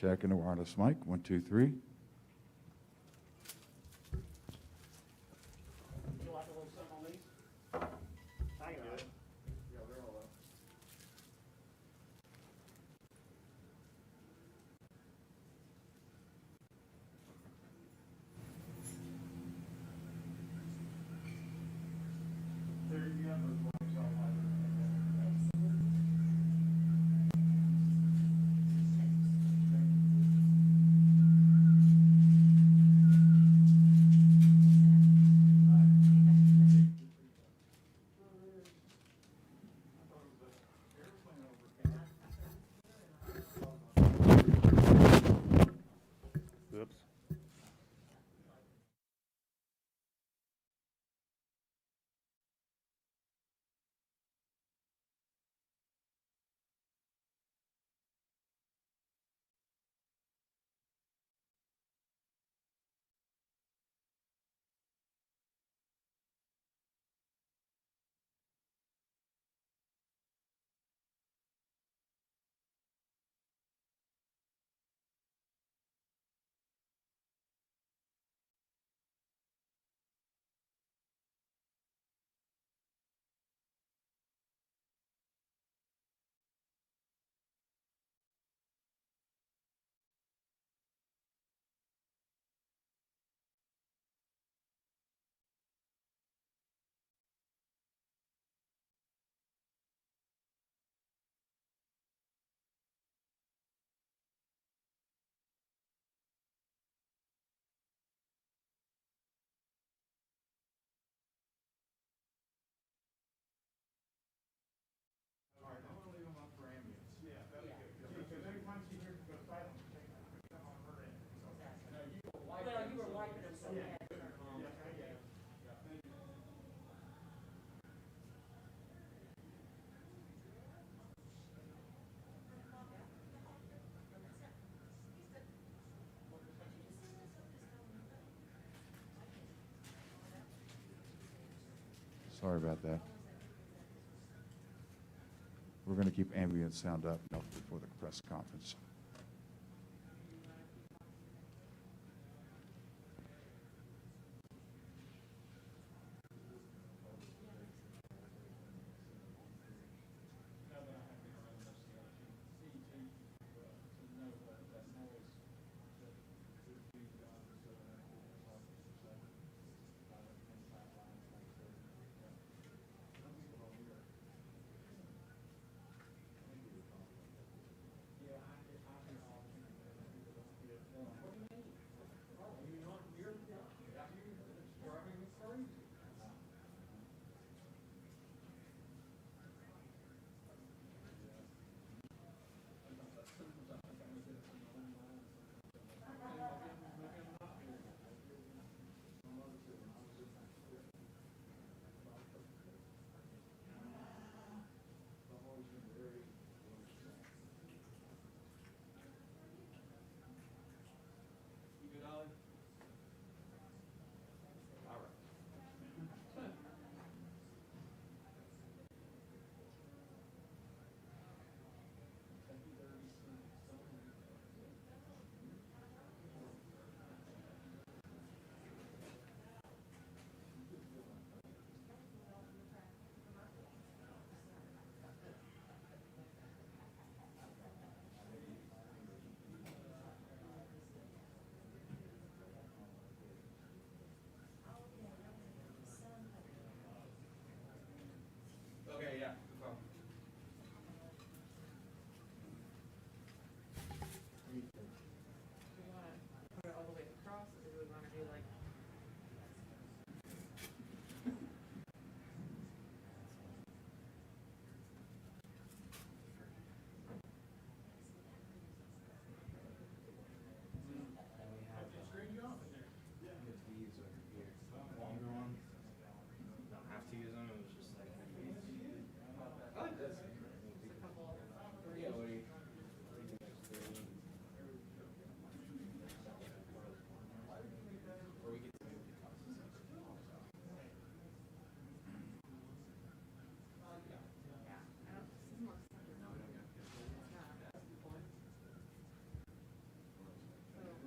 Checking the wireless mic. 1, 2, 3. Oops. Well, you were wiping them so bad. Sorry about that. We're going to keep ambient sound up before the press conference.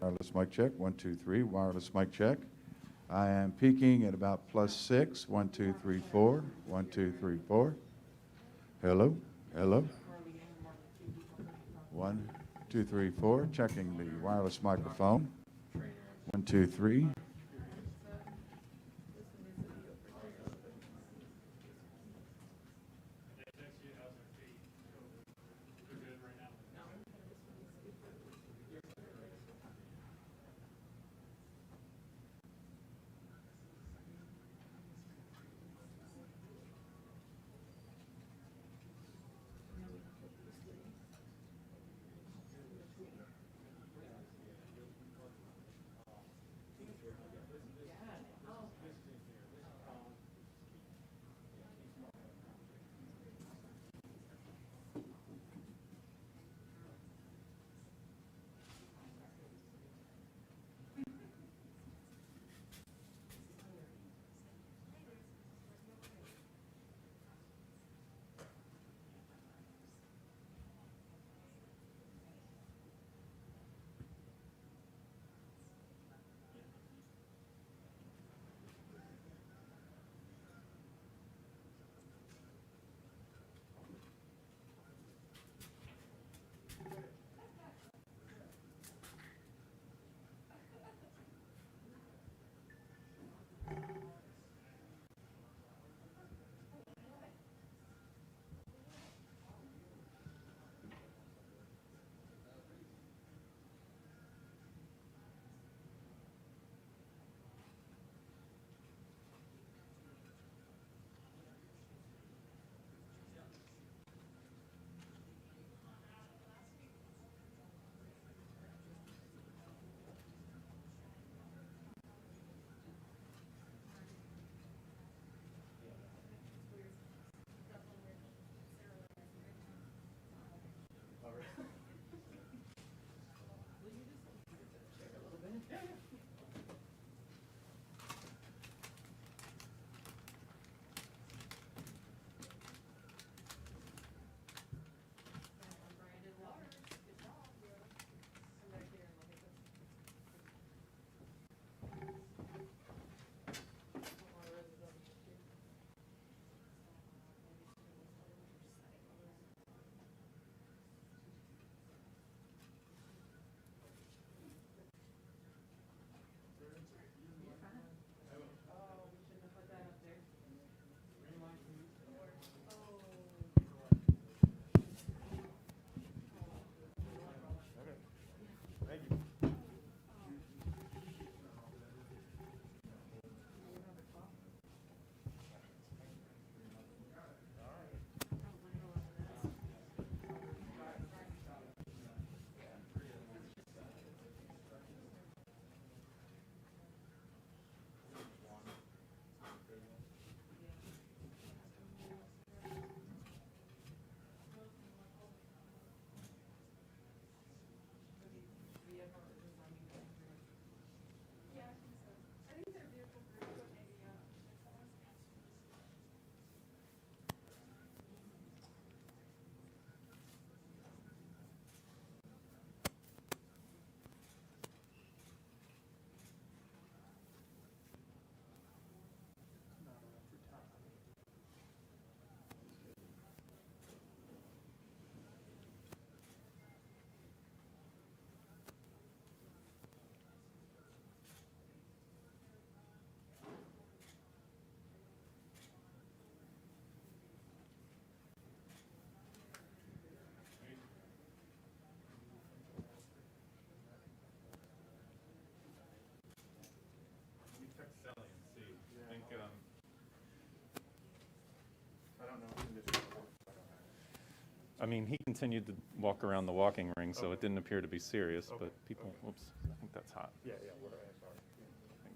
Wireless mic check, 1, 2, 3, wireless mic check. I am peaking at about +6, 1, 2, 3, 4, 1, 2, 3, 4. Hello, hello. 1, 2, 3, 4, checking the wireless microphone. 1, 2, 3. I mean, he continued to walk around the walking ring, so it didn't appear to be serious, but people, whoops, I think that's hot. Yeah, sorry. I think,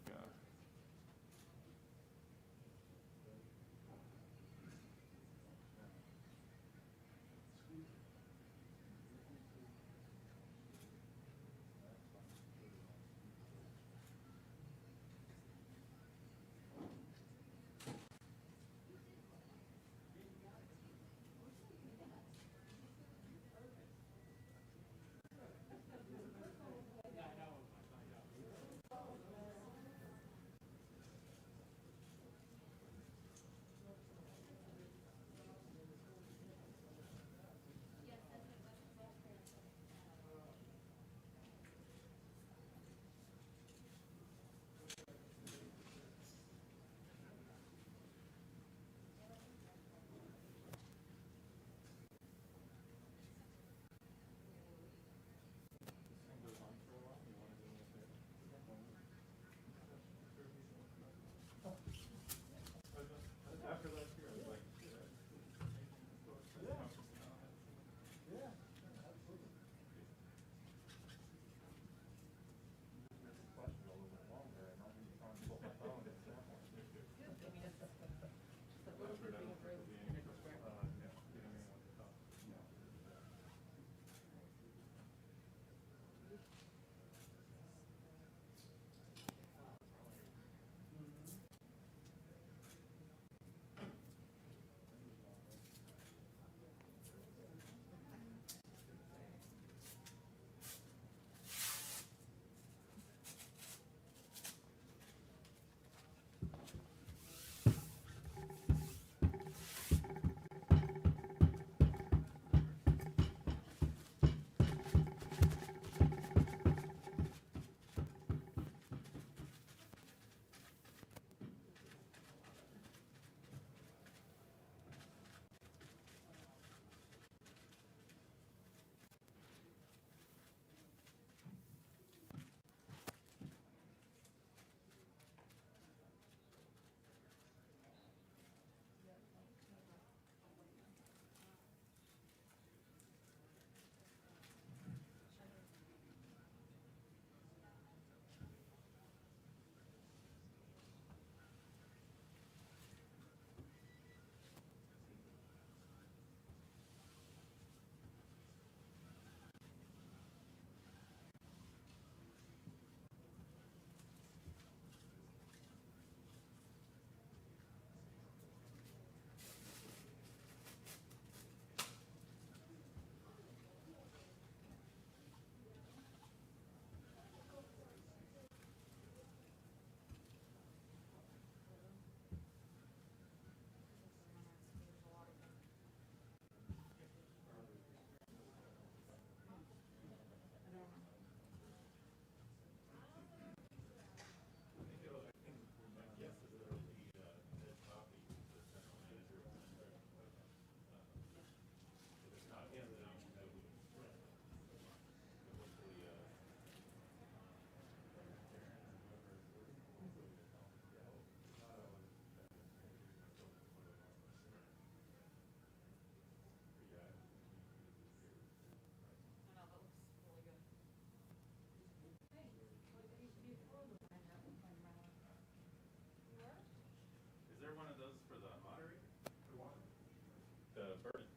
The birdie.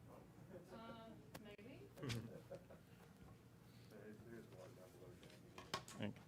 Maybe. Thank you.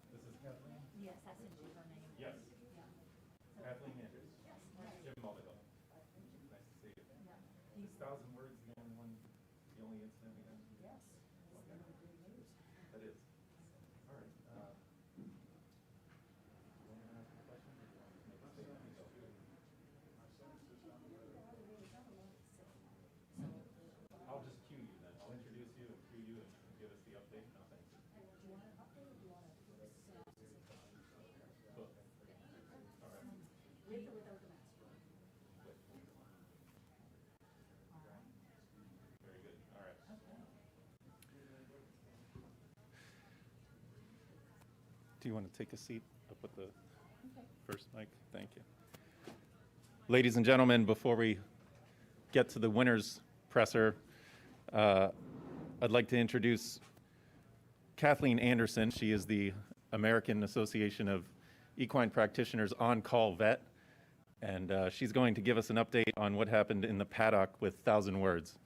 This is Kathleen? Yes, I sent you her name. Yes. Yeah. Kathleen Andrews. Yes. Jim Mulligan. Nice to see you. Yeah. Is 1,000 words the only one, the only incident we had? Yes. That is. All right. You want to ask a question or do you want to make a statement? I'll just cue you then. I'll introduce you and cue you and give us the update. No, thanks. Do you want an update or do you want a Both. All right. with or without the mask? Very good. All right. Do you want to take a seat up with the first mic? Thank you. Ladies and gentlemen, before we get to the winner's presser, I'd like to introduce Kathleen Anderson. She is the American Association of Equine Practitioners on-call vet, and she's going to give us an update on what happened in the paddock with 1,000 words.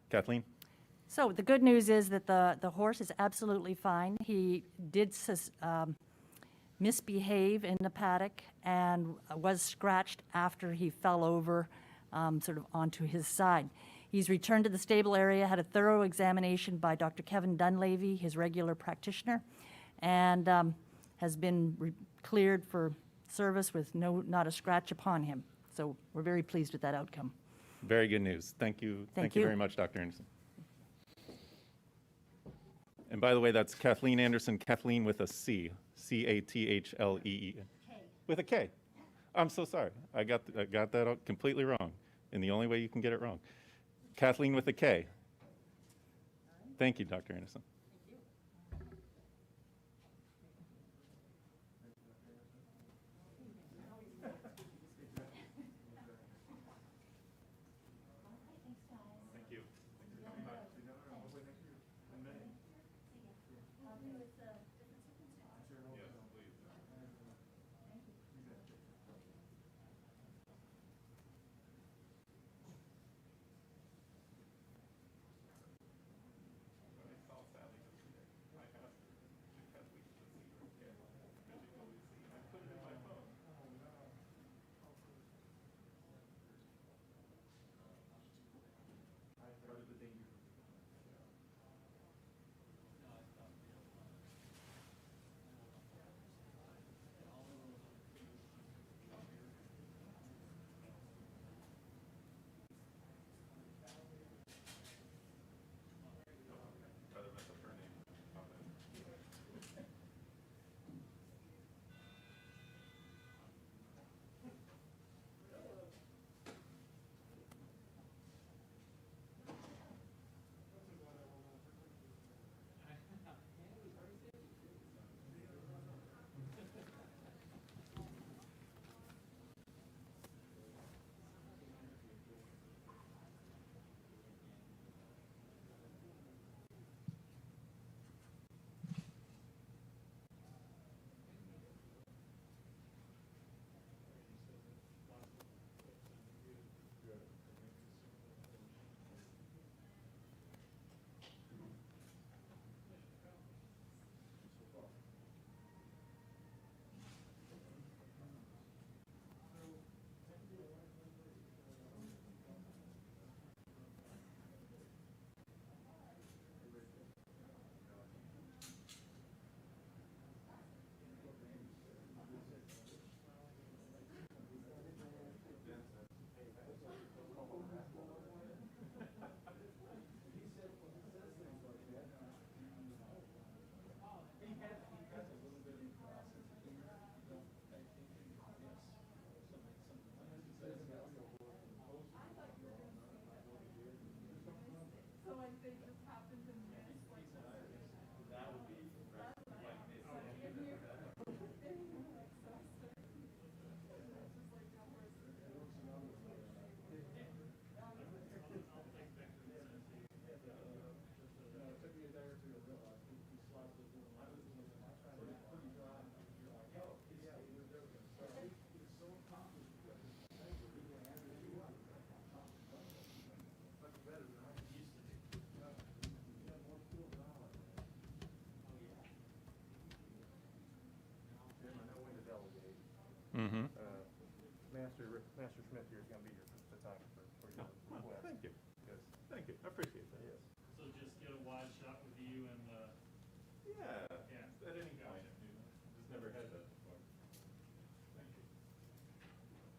Kathleen? So the good news is that the horse is absolutely fine. He did misbehave in the paddock and was scratched after he fell over sort of onto his side. He's returned to the stable area, had a thorough examination by Dr. Kevin Dunleavy, his regular practitioner, and has been cleared for service with not a scratch upon him. So we're very pleased with that outcome. Very good news. Thank you. Thank you you. very much, Dr. Anderson. And by the way, that's Kathleen Anderson, Kathleen with a C, C-A-T-H-L-E-E. With a K. I'm so sorry. I got that out completely wrong, in the only way you can get it wrong. Kathleen with a K. Thank you, Dr. Anderson. Thank you. Yes, please. It's all Sally. Master Smith here is going to be your photographer for your request. Thank you. Yes. Thank you. I appreciate that. Yes. So just get a wide shot with you and Yeah. Yeah. At any point. Gotcha. Just never had that before. Thank you.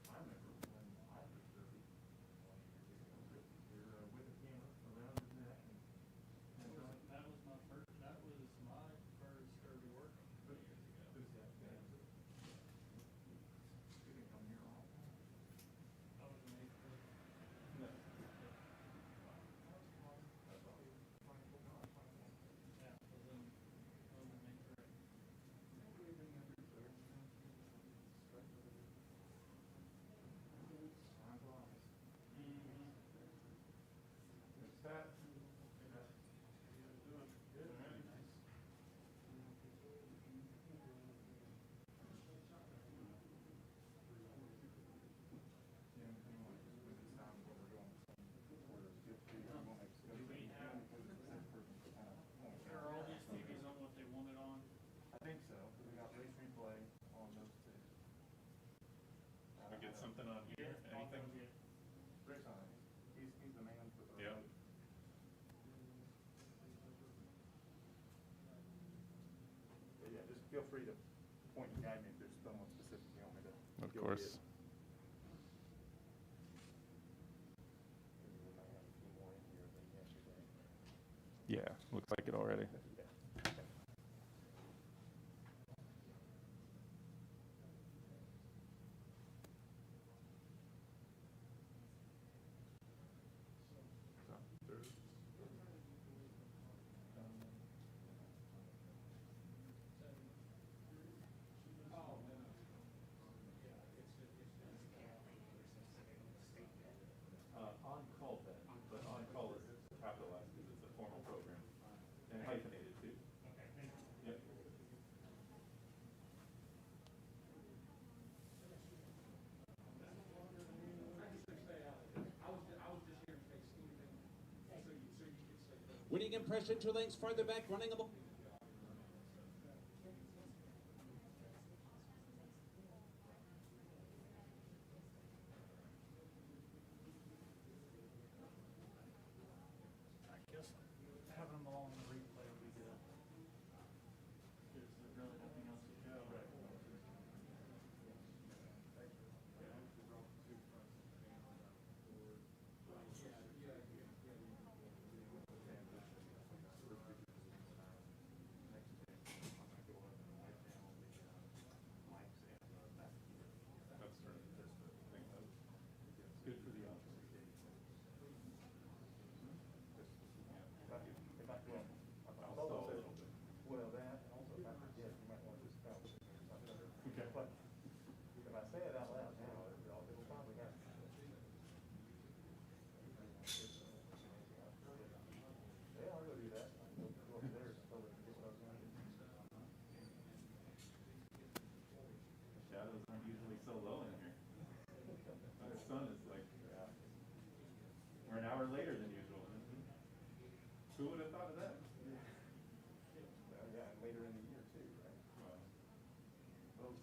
I remember when I was derby, you're with the camera around his neck. that was my first derby work 20 years ago. Who's that? You can come here all the time. I was an eighth grade. Yeah, I was in eighth grade. Are all these TVs on what they want it on? I think so. We got race replay on those two. We get something on here? Anything? Rick's on it. He's the man for the. Yeah. But yeah, just feel free to point and guide me if there's someone specific you want me to. Of go course. get. We might have a few more in here than yesterday. Yeah, looks like it already. Yeah. Okay. So, there's. On-call then, but on-call is capitalized because it's a formal program and hyphenated too. Okay, thank you. Yep. Winning impression 2 lengths further back, running about. I guess having them all on the replay would be good. There's really nothing else to show. That's sort of the thing that it's good for the office. If I will. I'll stall a little bit. Well, that, and also if I forget, you might want to just count. Okay. But if I say it out loud now, it'll probably happen. Yeah, I'll go do that. I'll go over there so they can get what I was gonna do. Shadows aren't usually so low in here. The sun is like, we're an hour later than usual. Who would have thought of that? Yeah, and later in the year too, right? Wow. Both.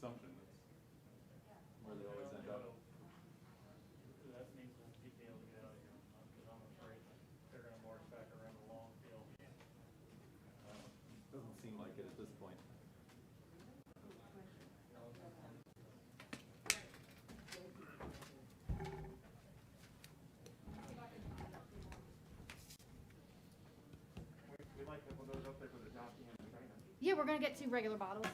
assumption. That's where they always end up. That needs some detail to get out of here, because I'm afraid they're gonna march back around the long field. Doesn't seem like it at this point. We'd like to put those up there for the jockey and the trainer. Yeah, we're gonna get 2 regular bottles.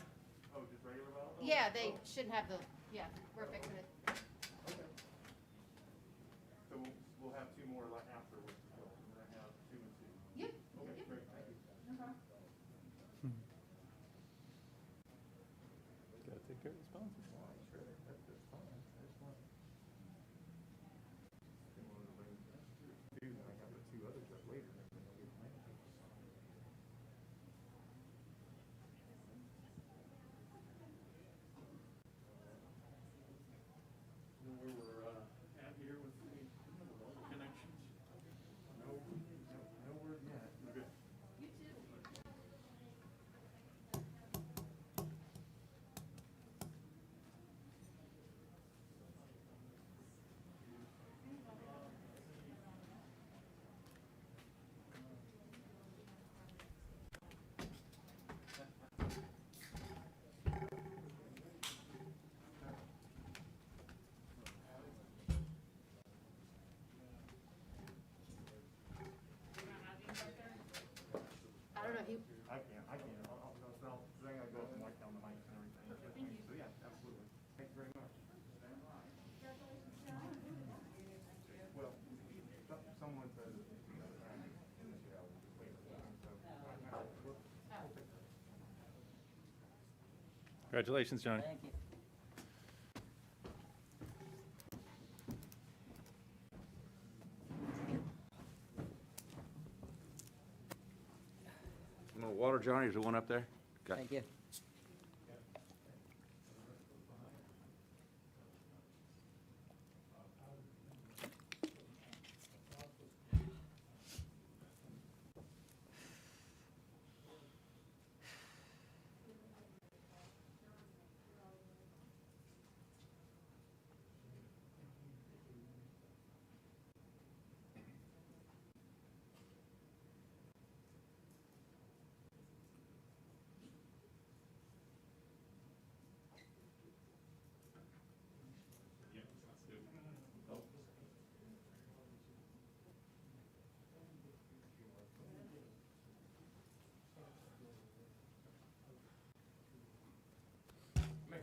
Oh, just regular bottles? Yeah, they shouldn't have the, yeah, we're fixing it. Okay. So we'll have 2 more like afterwards. So we're gonna have 2 and 2. Yep. Okay, Yep. great, thank you. No problem. Gotta take care of the sponsors. That's fine. I just want. Didn't want to bring 2, then I have the 2 others up later. And then I'll get mine. Know where we're, at here with the connections? No word yet. Okay. I don't know if you, I can't. Then I go up and wipe down the mics and everything. So yeah, absolutely. Thank you very much. Well, someone said that, in the show, wait for that, so. Congratulations, Johnny. Thank you. You want water, Johnny? Is there one up there? Okay. Thank you.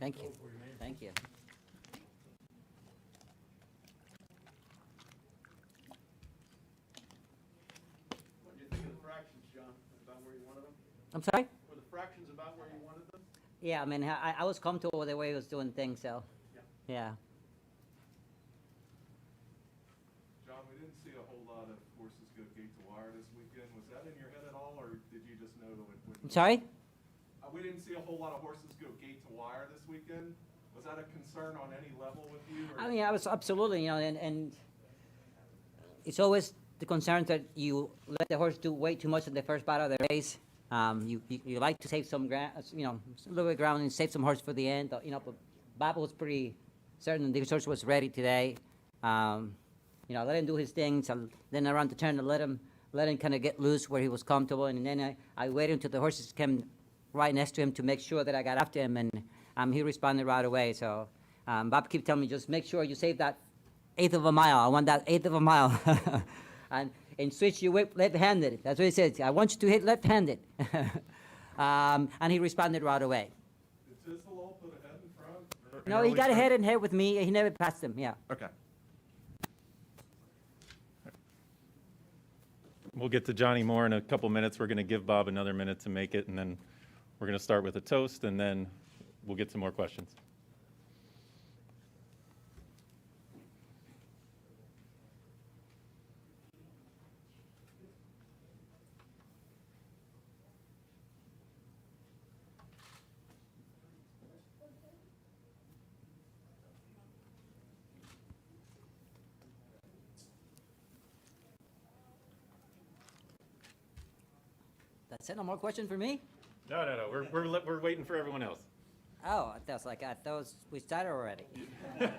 Thank you. Thank you. What do you think of the fractions, John? About where you wanted them? I'm sorry? Were the fractions about where you wanted them? Yeah, I mean, I was comfortable with the way he was doing things, so, yeah. John, we didn't see a whole lot of horses go gate to wire this weekend. Was that in your head at all, or did you just know it would? I'm sorry? We didn't see a whole lot of horses go gate to wire this weekend. Was that a concern on any level with you? Or? I mean, I was absolutely, and it's always the concern that you let the horse do way too much in the first part of the race. You like to save some ground, a little bit of ground and save some horse for the end, but Bob was pretty certain the horse was ready today. Let him do his things, and then around the turn to let him kind of get loose where he was comfortable, and then I waited until the horses came right next to him to make sure that I got after him, and he responded right away. So Bob kept telling me, just make sure you save that eighth of a mile. I want that eighth of a mile. And switch your whip left-handed. That's what he says. I want you to hit left-handed. And he responded right away. Did Tisdale put a head in front? No, he got ahead and head with me. He never passed him, yeah. Okay. We'll get to Johnny Moore in a couple minutes. We're going to give Bob another minute to make it, and then we're going to start with a toast, and then we'll get some more questions. That's it. No more questions for me? No. We're waiting for everyone else. Oh, I was like, I thought we started already. Great.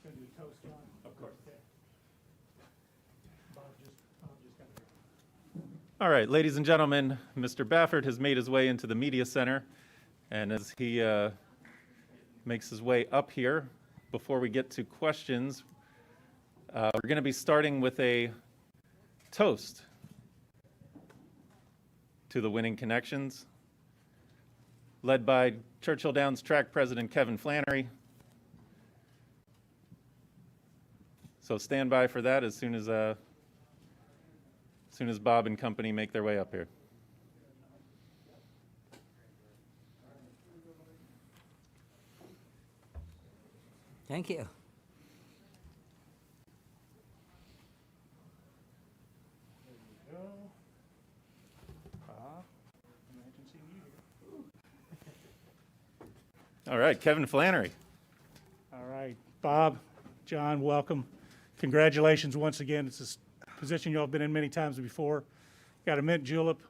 Gonna do toast, John? Of course. Okay. Bob just got here. All right, ladies and gentlemen, Mr. Baffert has made his way into the media center, and as he makes his way up here, before we get to questions, we're going to be starting with a toast to the winning connections, led by Churchill Downs track president Kevin Flannery. So stand by for that as soon as Bob and company make their way up here. Thank you. There we go. Bob, imagine seeing you here. All right, Kevin Flannery. All right, Bob, John, welcome. Congratulations once again. It's a position y'all have been in many times before. Got a mint julep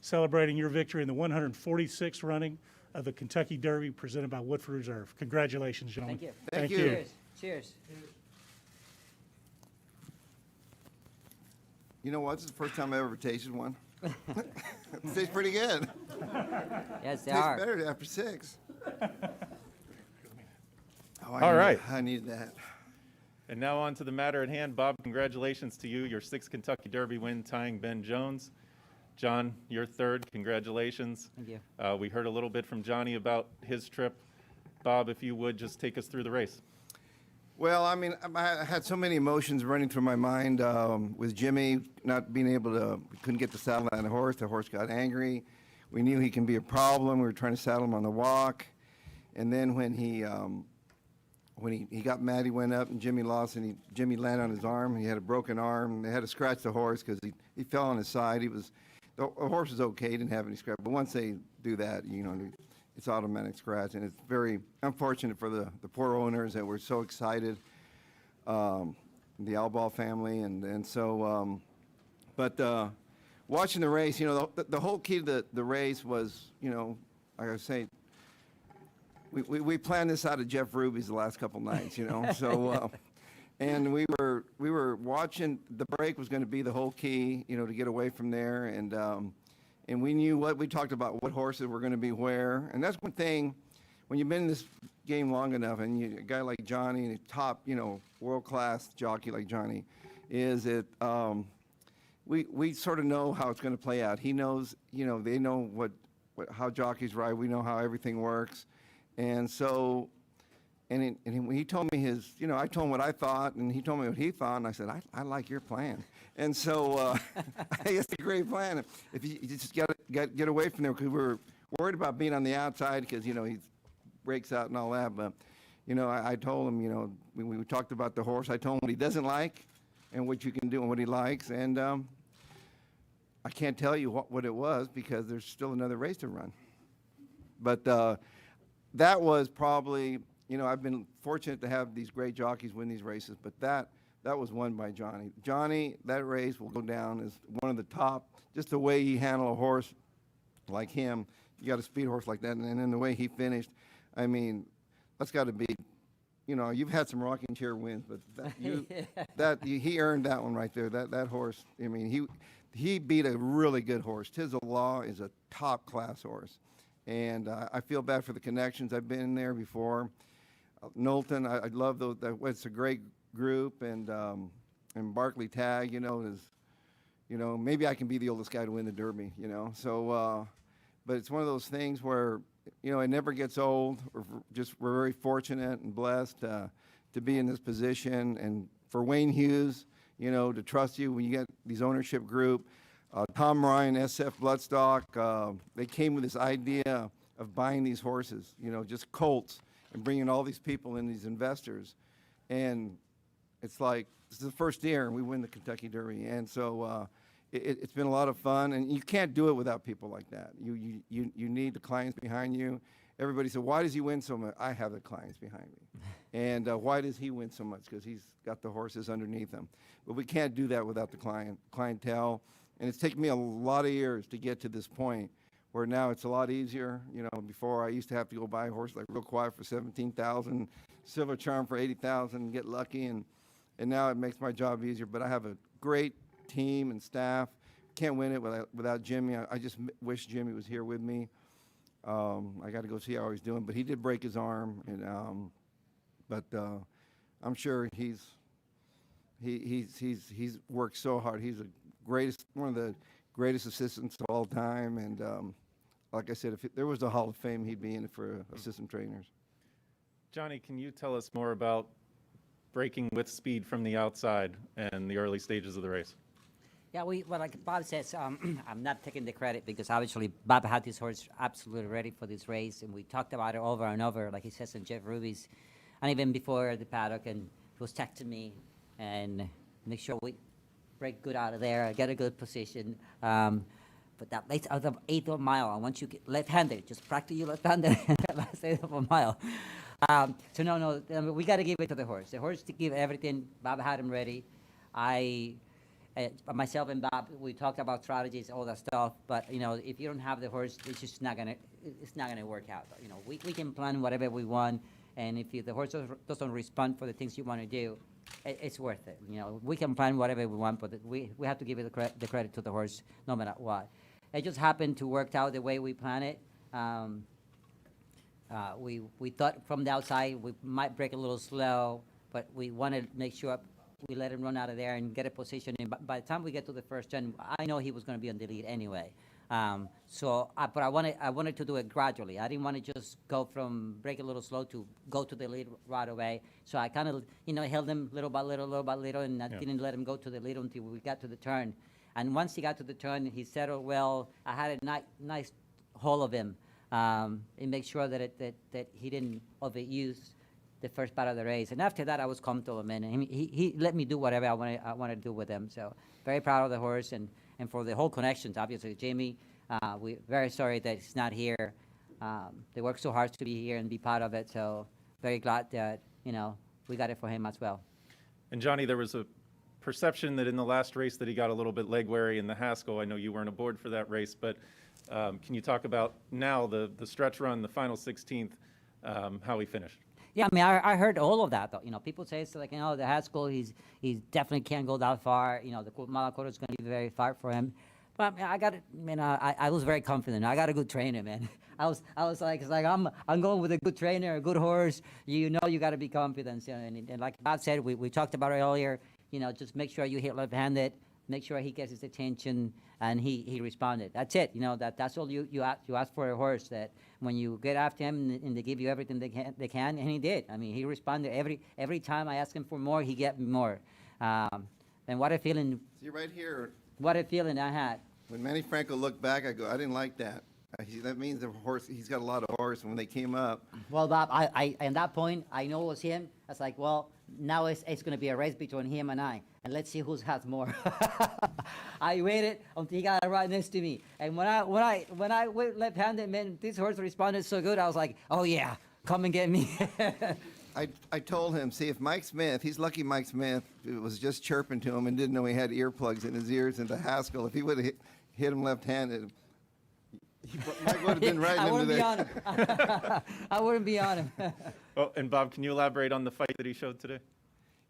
celebrating your victory in the 146th running of the Kentucky Derby presented by Woodford Reserve. Congratulations, gentlemen. Thank you. Thank you. Cheers. Cheers. You know what? This is the first time I ever tasted one. It tastes pretty good. Yes, they Tastes are. better after 6. Oh, All right. I needed that. And now on to the matter at hand. Bob, congratulations to you, your 6th Kentucky Derby win, tying Ben Jones. John, your 3rd, congratulations. Thank you. We heard a little bit from Johnny about his trip. Bob, if you would, just take us through the race. Well, I mean, I had so many emotions running through my mind with Jimmy not being able to, we couldn't get the saddle on the horse. The horse got angry. We knew he can be a problem. We were trying to saddle him on the walk. And then when he got mad, he went up and Jimmy lost, and Jimmy landed on his arm. He had a broken arm. They had to scratch the horse because he fell on his side. The horse was okay. He didn't have any scratch. But once they do that, you know, it's automatic scratch, and it's very unfortunate for the poor owners that were so excited, the Alball family, and so, but watching the race, you know, the whole key to the race was, you know, like I was saying, we planned this out of Jeff Ruby's the last couple nights, you know, so, and we were watching. The break was going to be the whole key, you know, to get away from there, and we knew we talked about what horses were going to be where. And that's one thing, when you've been in this game long enough, and a guy like Johnny, a top, you know, world-class jockey like Johnny, is that we sort of know how it's going to play out. He knows, you know, they know how jockeys ride. We know how everything works. And so, and he told me his, you know, I told him what I thought, and he told me what he thought, and I said, I like your plan. And so, it's a great plan. If you just get away from there, because we were worried about being on the outside, because, you know, he breaks out and all that. But, you know, I told him, you know, we talked about the horse. I told him what he doesn't like and what you can do and what he likes. And I can't tell you what it was, because there's still another race to run. But that was probably, you know, I've been fortunate to have these great jockeys win these races, but that was won by Johnny. Johnny, that race will go down as one of the top, just the way he handled a horse like him. You got a speed horse like that, and then the way he finished, I mean, that's got to be, you know, you've had some rocking chair wins, but he earned that one right there. That horse, I mean, he beat a really good horse. Tizzle Law is a top class horse, and I feel bad for the connections. I've been there before. Knowlton, I love those. It's a great group, and Barkley Tag, you know, is, you know, maybe I can be the oldest guy to win the Derby, you know. So, but it's one of those things where, you know, it never gets old. We're very fortunate and blessed to be in this position, and for Wayne Hughes, you know, to trust you when you get these ownership group. Tom Ryan, SF Bloodstock, they came with this idea of buying these horses, just colts, and bringing all these people in, these investors. And it's like, this is the first year, and we win the Kentucky Derby. And so it's been a lot of fun, and you can't do it without people like that. You need the clients behind you. Everybody said, why does he win so much? I have the clients behind me. And why does he win so much? Because he's got the horses underneath him. But we can't do that without the clientele. And it's taken me a lot of years to get to this point where now it's a lot easier. Before I used to have to go buy a horse like Real Quiet for $17,000, Silver Charm for $80,000, and get lucky. And now it makes my job easier. But I have a great team and staff. Can't win it without Jimmy. I just wish Jimmy was here with me. I got to go see how he's doing, but he did break his arm, and but I'm sure he's worked so hard. He's one of the greatest assistants of all time, and like I said, if there was a Hall of Fame, he'd be in it for assistant trainers. Johnny, can you tell us more about breaking with speed from the outside and the early stages of the race? Yeah, well, like Bob says, I'm not taking the credit because obviously Bob had this horse absolutely ready for this race, and we talked about it over and over, like he says in Jeff Ruby's, and even before the paddock, and he was texting me and make sure we break good out of there, get a good position. But that late out of 8th mile, I want you to get left-handed, just practice your left-handed last 8th of a mile. So no, we got to give it to the horse. The horse to give everything. Bob had him ready. Myself and Bob, we talked about strategies, all that stuff. But if you don't have the horse, it's just not gonna work out. We can plan whatever we want, and if the horse doesn't respond for the things you want to do, it's worth it. We can plan whatever we want, but we have to give it the credit to the horse, no matter what. It just happened to work out the way we planned it. We thought from the outside we might break a little slow, but we wanted to make sure we let him run out of there and get a position. And by the time we get to the first turn, I know he was going to be on the lead anyway. But I wanted to do it gradually. I didn't want to just go from break a little slow to go to the lead right away. So I kind of, held him little by little, and I didn't let him go to the lead until we got to the turn. And once he got to the turn, he settled well. I had a nice hold of him and make sure that he didn't overuse the first part of the race. And after that, I was comfortable, man. And he let me do whatever I wanted to do with him. So very proud of the horse and for the whole connections, obviously. Jamie, we're very sorry that he's not here. They worked so hard to be here and be part of it. So very glad that, we got it for him as well. And Johnny, there was a perception that in the last race that he got a little bit leg weary in the Haskell. I know you weren't aboard for that race, but can you talk about now the stretch run, the final 16th, how he finished? Yeah, I mean, I heard all of that, though. People say it's like, the Haskell, he definitely can't go that far. The Malakota is going to be very far for him. But I was very confident. I got a good trainer, man. I was like, I'm going with a good trainer, a good horse. You got to be confident. And like Bob said, we talked about it earlier. Just make sure you hit left-handed. Make sure he gets his attention, and he responded. That's it. That's all you ask for a horse. That when you get after him and they give you everything they can, and he did. I mean, he responded every time I asked him for more, he gave me more. And what a feeling! See right here. What a feeling I had. When Manny Franco looked back, I go, I didn't like that. That means the horse. He's got a lot of horse. And when they came up, well, Bob, I at that point I know it was him. I was like, well, now it's going to be a race between him and I, and let's see who has more. I waited until he got right next to me, and when I went left-handed, man, this horse responded so good. I was like, oh yeah, come and get me. I told him, see, if Mike Smith, he's lucky Mike Smith was just chirping to him and didn't know he had earplugs in his ears, and the Haskell, if he would have hit him left-handed, Mike would have been right into there. I wouldn't be on him. I wouldn't be on him. Well, and Bob, can you elaborate on the fight that he showed today?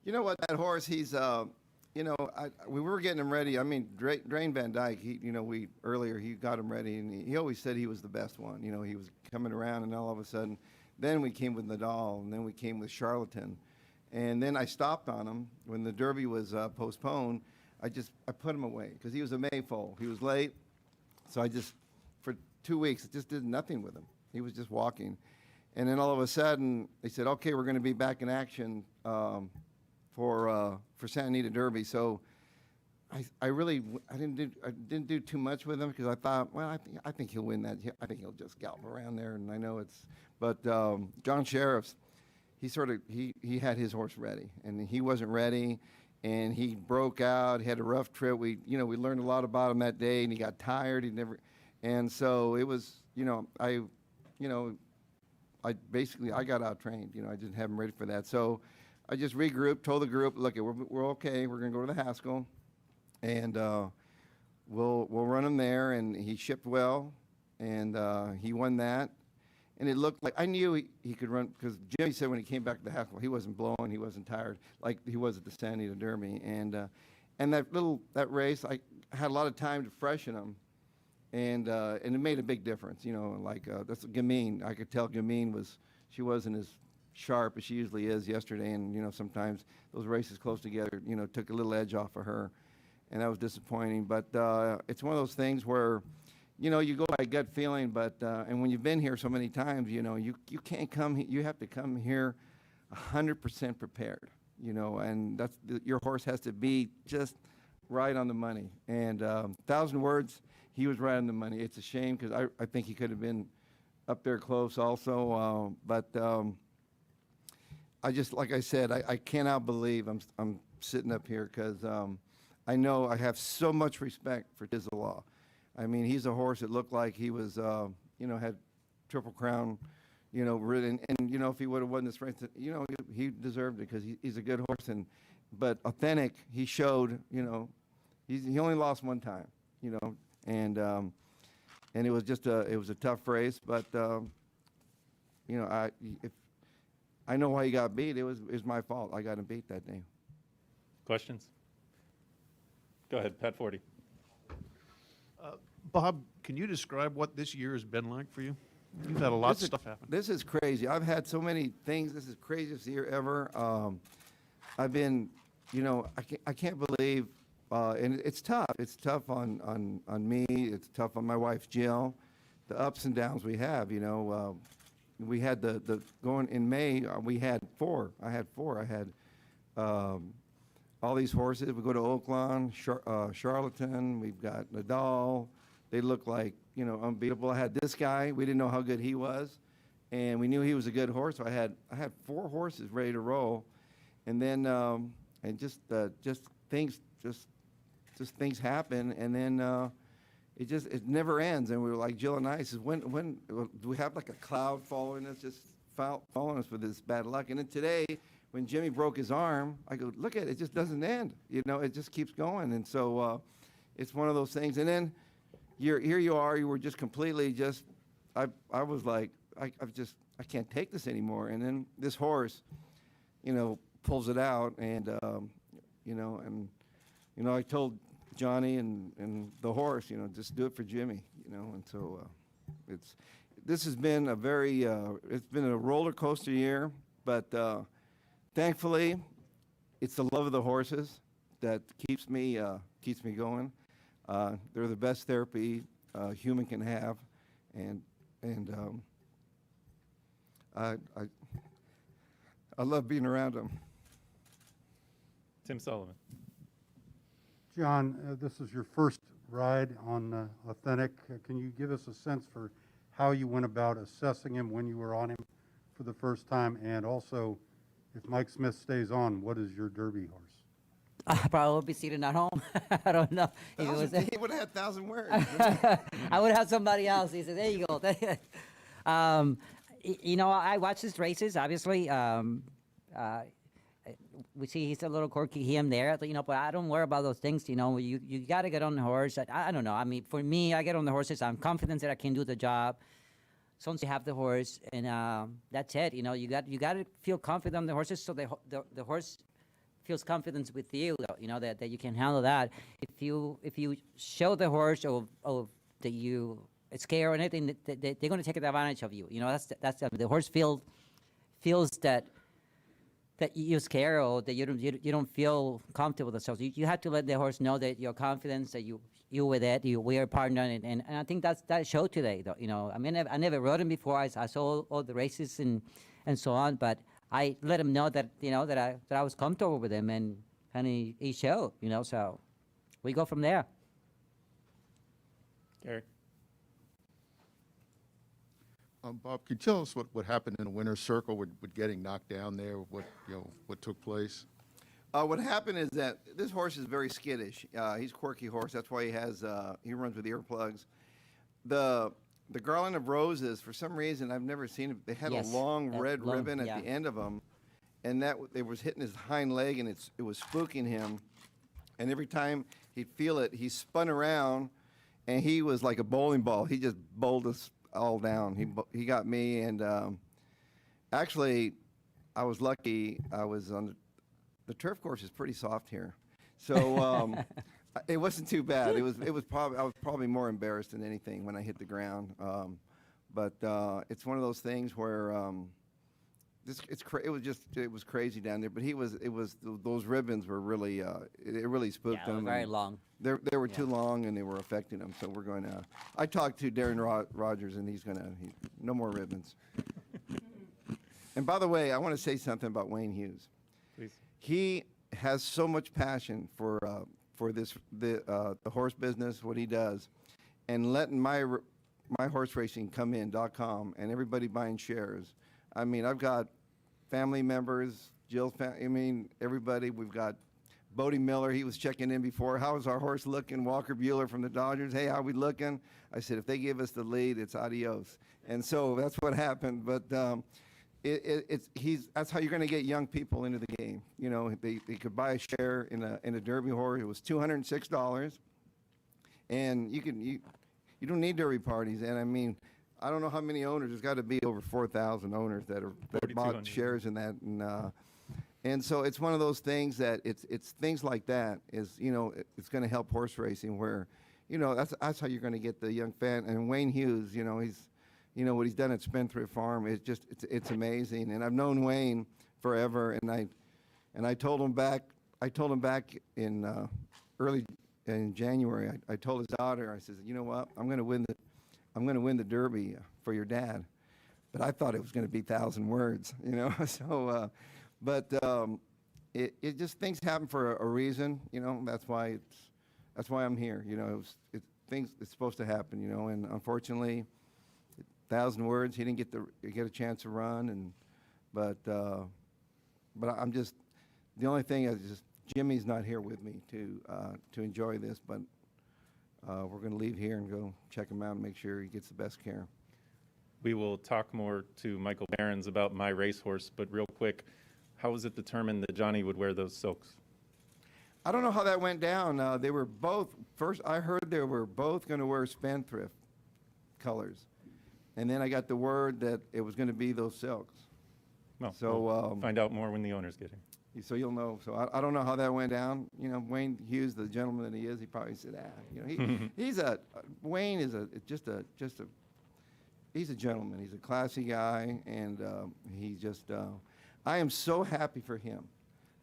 You know what, that horse, he's, we were getting him ready. I mean, Drain Van Dyke, earlier he got him ready, and he always said he was the best one. He was coming around, and all of a sudden, then we came with Nadal, and then we came with Charlatan. And then I stopped on him when the Derby was postponed. I put him away because he was a Mayfoal. He was late, so for 2 weeks, it just did nothing with him. He was just walking. And then all of a sudden, they said, okay, we're going to be back in action for Santa Anita Derby. So I really I didn't do too much with him because I thought, well, I think he'll win that. I think he'll just gallop around there, and I know it's. But John Sheriff's, he had his horse ready, and he wasn't ready, and he broke out. He had a rough trip. We learned a lot about him that day, and he got tired. And so it was, I got out trained. I didn't have him ready for that. So I just regrouped, told the group, look, we're okay. We're going to go to the Haskell, and we'll run him there. And he shipped well, and he won that. And it looked like I knew he could run because Jimmy said when he came back to the Haskell, he wasn't blowing, he wasn't tired like he was at the San Diego Derby. And that race, I had a lot of time to freshen him. And it made a big difference, that's Gamine. I could tell Gamine she wasn't as sharp as she usually is yesterday, and sometimes those races close together, took a little edge off of her, and that was disappointing. But it's one of those things where, you go by gut feeling, but and when you've been here so many times, you can't come. You have to come here 100% prepared, and your horse has to be just right on the money. And 1,000 words. He was right on the money. It's a shame because I think he could have been up there close also. But I just, like I said, I cannot believe I'm sitting up here because I know I have so much respect for Tizzalaw. I mean, he's a horse that looked like he was, had Triple Crown, ridden. And, if he would have won this race, he deserved it because he's a good horse. But authentic, he showed, he only lost one time, and it was just it was a tough race, but I know why he got beat. It was my fault. I got him beat that day. Questions? Go ahead, Pat Forty. Bob, can you describe what this year has been like for you? You've had a lot of stuff happen. This is crazy. I've had so many things. This is the craziest year ever. I've been, I can't believe. And it's tough. It's tough on me. It's tough on my wife, Jill. The ups and downs we have, we had the going in May, we had four. I had four. I had all these horses. We go to Oaklawn, Charlatan. We've got Nadal. They look like, unbeatable. I had this guy. We didn't know how good he was. And we knew he was a good horse. So I had four horses ready to roll. And then, and just things, just things happen, and then it never ends. And we were like, Jill and I says, when do we have like a cloud following us, just following us with this bad luck? And then today, when Jimmy broke his arm, I go, look at it, it just doesn't end. It just keeps going. And so it's one of those things. And then here you are, you were just completely I was like, I can't take this anymore. And then this horse, pulls it out, and I told Johnny and the horse, just do it for Jimmy, and so this has been a very, it's been a roller coaster year, but thankfully, it's the love of the horses that keeps me going. They're the best therapy a human can have, and I love being around them. Tim Sullivan. John, this is your first ride on Authentic. Can you give us a sense for how you went about assessing him when you were on him for the first time? And also, if Mike Smith stays on, what is your Derby horse? I probably would be seated at home. I don't know. He would have had 1,000 words. I would have somebody else. He said, there you go. I watch his races, obviously. We see he's a little quirky here and there, but I don't worry about those things. You got to get on the horse. I don't know. I mean, for me, I get on the horses. I'm confident that I can do the job. As long as you have the horse, and that's it. You got to feel confident on the horses, so the horse feels confidence with you. That you can handle that. If you show the horse or that you scare or anything, they're going to take advantage of you. That's the horse feels that you're scared or that you don't feel comfortable with yourself. You have to let the horse know that you're confident, that you with it, we are a partner, and I think that showed today. Though, I mean, I never rode him before. I saw all the races and so on, but I let him know that that I was comfortable with him, and he showed. So we go from there. Gary? Bob, can you tell us what happened in the winner's circle with getting knocked down there? What took place? What happened is that this horse is very skittish. He's a quirky horse. That's why he runs with earplugs. The Garland of Roses, for some reason, I've never seen it. They had Yes, a long that red long- ribbon at yeah. the end of them, and it was hitting his hind leg, and it was spooking him. And every time he'd feel it, he spun around, and he was like a bowling ball. He just bowled us all down. He got me, and actually, I was lucky. I was on the turf course is pretty soft here, so it wasn't too bad. I was probably more embarrassed than anything when I hit the ground. But it's one of those things where it was crazy down there. But those ribbons were really it really spooked Yeah, him. very and long. They were too long and they were affecting him. So we're going to. I talked to Darren Rogers and he's no more ribbons. And by the way, I want to say something about Wayne Hughes. Please. He has so much passion for the horse business, what he does, and letting myhorseracing.com and everybody buying shares. I mean, I've got family members, Jill's family, everybody. We've got Bodie Miller. He was checking in before. How is our horse looking? Walker Bueller from the Dodgers. Hey, how we looking? I said, if they give us the lead, it's adios. And so that's what happened. But that's how you're going to get young people into the game. You know, they could buy a share in a Derby horse. It was $206, and you don't need Derby parties. And I mean, I don't know how many owners. There's got to be over 4,000 owners that bought shares in that. And so it's one of those things that it's things like that is, you know, it's going to help horse racing where, you know, that's how you're going to get the young fan. And Wayne Hughes, you know, what he's done at Spendthrift Farm is just it's amazing. And I've known Wayne forever, and I told him back in early in January. I told his daughter, I said, you know what, I'm going to win the Derby for your dad, but I thought it was going to be 1,000 words, you know. So, it just things happen for a reason, you know. That's why I'm here, you know. It's supposed to happen, you know, and unfortunately. 1,000 words. He didn't get a chance to run, but I'm just the only thing is just Jimmy's not here with me to enjoy this. But we're going to leave here and go check him out and make sure he gets the best care. We will talk more to Michael Behrens about MyRacehorse, but real quick, how was it determined that Johnny would wear those silks? I don't know how that went down. They were both first. I heard they were both going to wear Spendthrift colors. And then I got the word that it was going to be those silks. Well, so we'll find out more when the owners get here. So you'll know. So I don't know how that went down. You know, Wayne Hughes, the gentleman that he is, he probably said, you know, Wayne is he's a gentleman. He's a classy guy, and I am so happy for him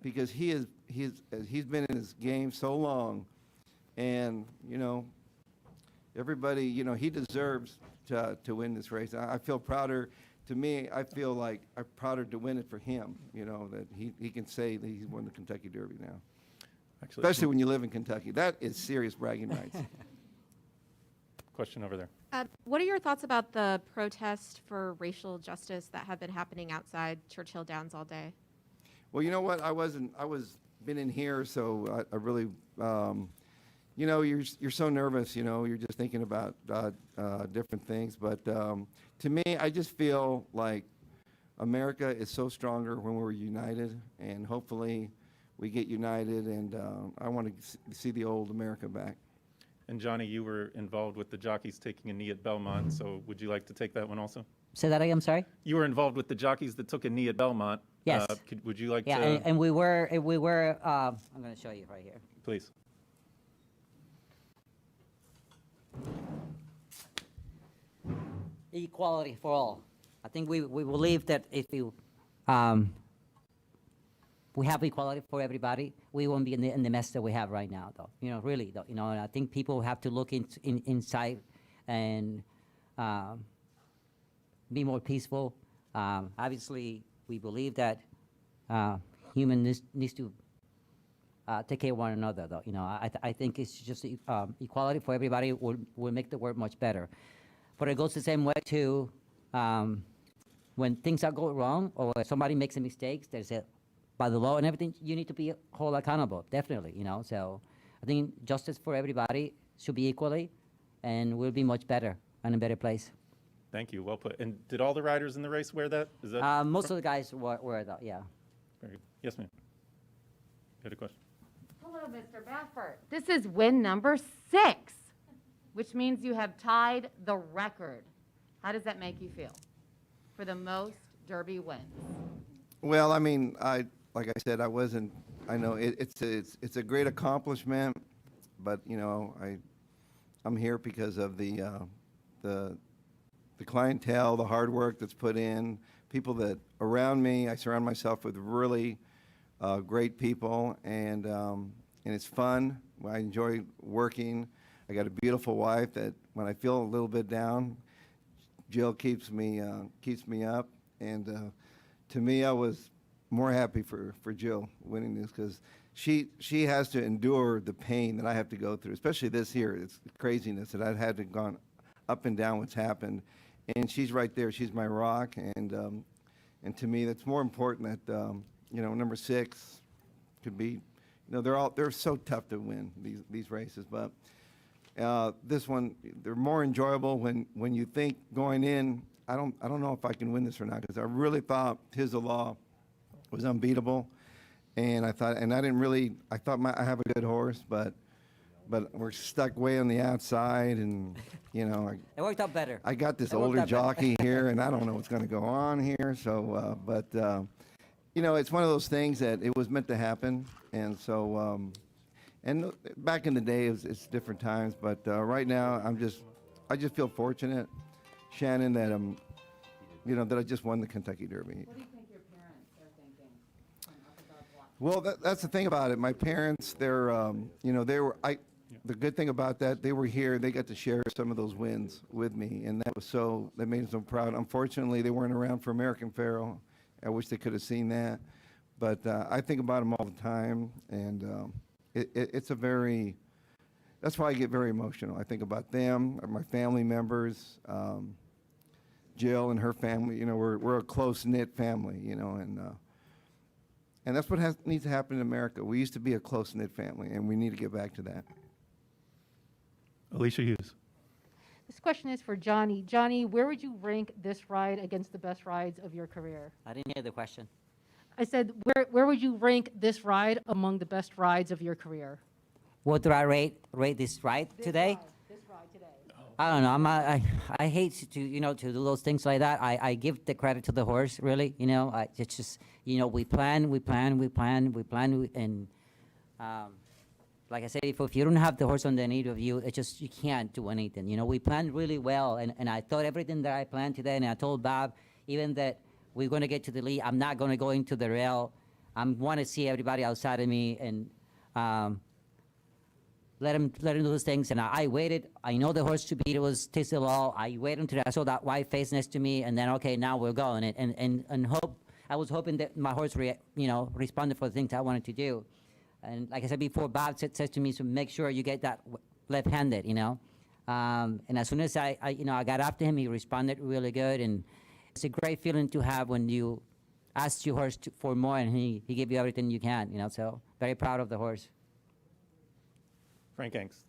because he's been in this game so long, and you know, everybody, you know, he deserves to win this race. I feel prouder. To me, I feel like I'm prouder to win it for him. You know, that he can say that he's won the Kentucky Derby now. Actually, especially when you live in Kentucky, that is serious bragging rights. Question over there. What are your thoughts about the protest for racial justice that have been happening outside Churchill Downs all day? Well, you know what? I was been in here, so I really. You know, you're so nervous, you know, you're just thinking about different things. But to me, I just feel like America is so stronger when we're united, and hopefully we get united, and I want to see the old America back. And Johnny, you were involved with the jockeys taking a knee at Belmont, so would you like to take that one also? Say that again, I'm sorry? You were involved with the jockeys that took a knee at Belmont. Yes. Would you like to? Yeah, and we were, I'm going to show you right here. Please. Equality for all. I think we believe that if we have equality for everybody, we won't be in the mess that we have right now, though. You know, really, though. You know, and I think people have to look inside and be more peaceful. Obviously, we believe that human needs to take care of one another, though. I think it's just equality for everybody will make the world much better. But it goes the same way to when things are going wrong or somebody makes a mistake, there's a, by the law and everything, you need to be held accountable, definitely, So I think justice for everybody should be equally, and we'll be much better and a better place. Thank you, well put. And did all the riders in the race wear that? Is that Most of the guys were that, yeah. very, yes, ma'am. You had a question? Hello, Mr. Baffert. This is win number 6, which means you have tied the record. How does that make you feel for the most Derby wins? Well, I mean, like I said, I know it's a great accomplishment, but I'm here because of the clientele, the hard work that's put in, people that around me. I surround myself with really great people, and it's fun. I enjoy working. I got a beautiful wife that when I feel a little bit down, Jill keeps me up, and to me, I was more happy for Jill winning this because she has to endure the pain that I have to go through, especially this year. It's craziness that I've had to gone up and down what's happened, and she's right there. She's my rock, and to me, that's more important that number 6 could be. They're so tough to win these races, but this one they're more enjoyable when you think going in. I don't know if I can win this or not because I really thought Tis the Law was unbeatable, and I thought I have a good horse, but we're stuck way on the outside, and It worked out better. I got this It worked older out better. jockey here, and I don't know what's going to go on here. So, it's one of those things that it was meant to happen, and so, and back in the day, it's different times, but right now, I just feel fortunate, Shannon, that that I just won the Kentucky Derby. What do you think your parents are thinking? Well, that's the thing about it. My parents, they were. The good thing about that, they were here. They got to share some of those wins with me, and that made them so proud. Unfortunately, they weren't around for American Pharoah. I wish they could have seen that, but I think about them all the time, and it's a very. That's why I get very emotional. I think about them, my family members, Jill and her family. We're a close knit family. And that's what needs to happen in America. We used to be a close knit family, and we need to get back to that. Alicia Hughes. This question is for Johnny. Johnny, where would you rank this ride against the best rides of your career? I didn't hear the question. I said, where would you rank this ride among the best rides of your career? What do I rate this ride today? This ride today. I don't know. I hate to to do those things like that. I give the credit to the horse, really. It's just we plan, and like I said, if you don't have the horse underneath of you, you can't do anything. We planned really well, and I thought everything that I planned today, and I told Bob even that we're going to get to the lead. I'm not going to go into the rail. I want to see everybody outside of me, and let him do those things. And I waited. I know the horse to beat was Tis the Law. I waited until I saw that white face next to me, and then okay, now we're going. And hope. I was hoping that my horse responded for the things I wanted to do. And like I said before, Bob says to me, so make sure you get that left-handed, And as soon as I got after him, he responded really good. And it's a great feeling to have when you ask your horse for more, and he gave you everything you can, So very proud of the horse. Frank Angst.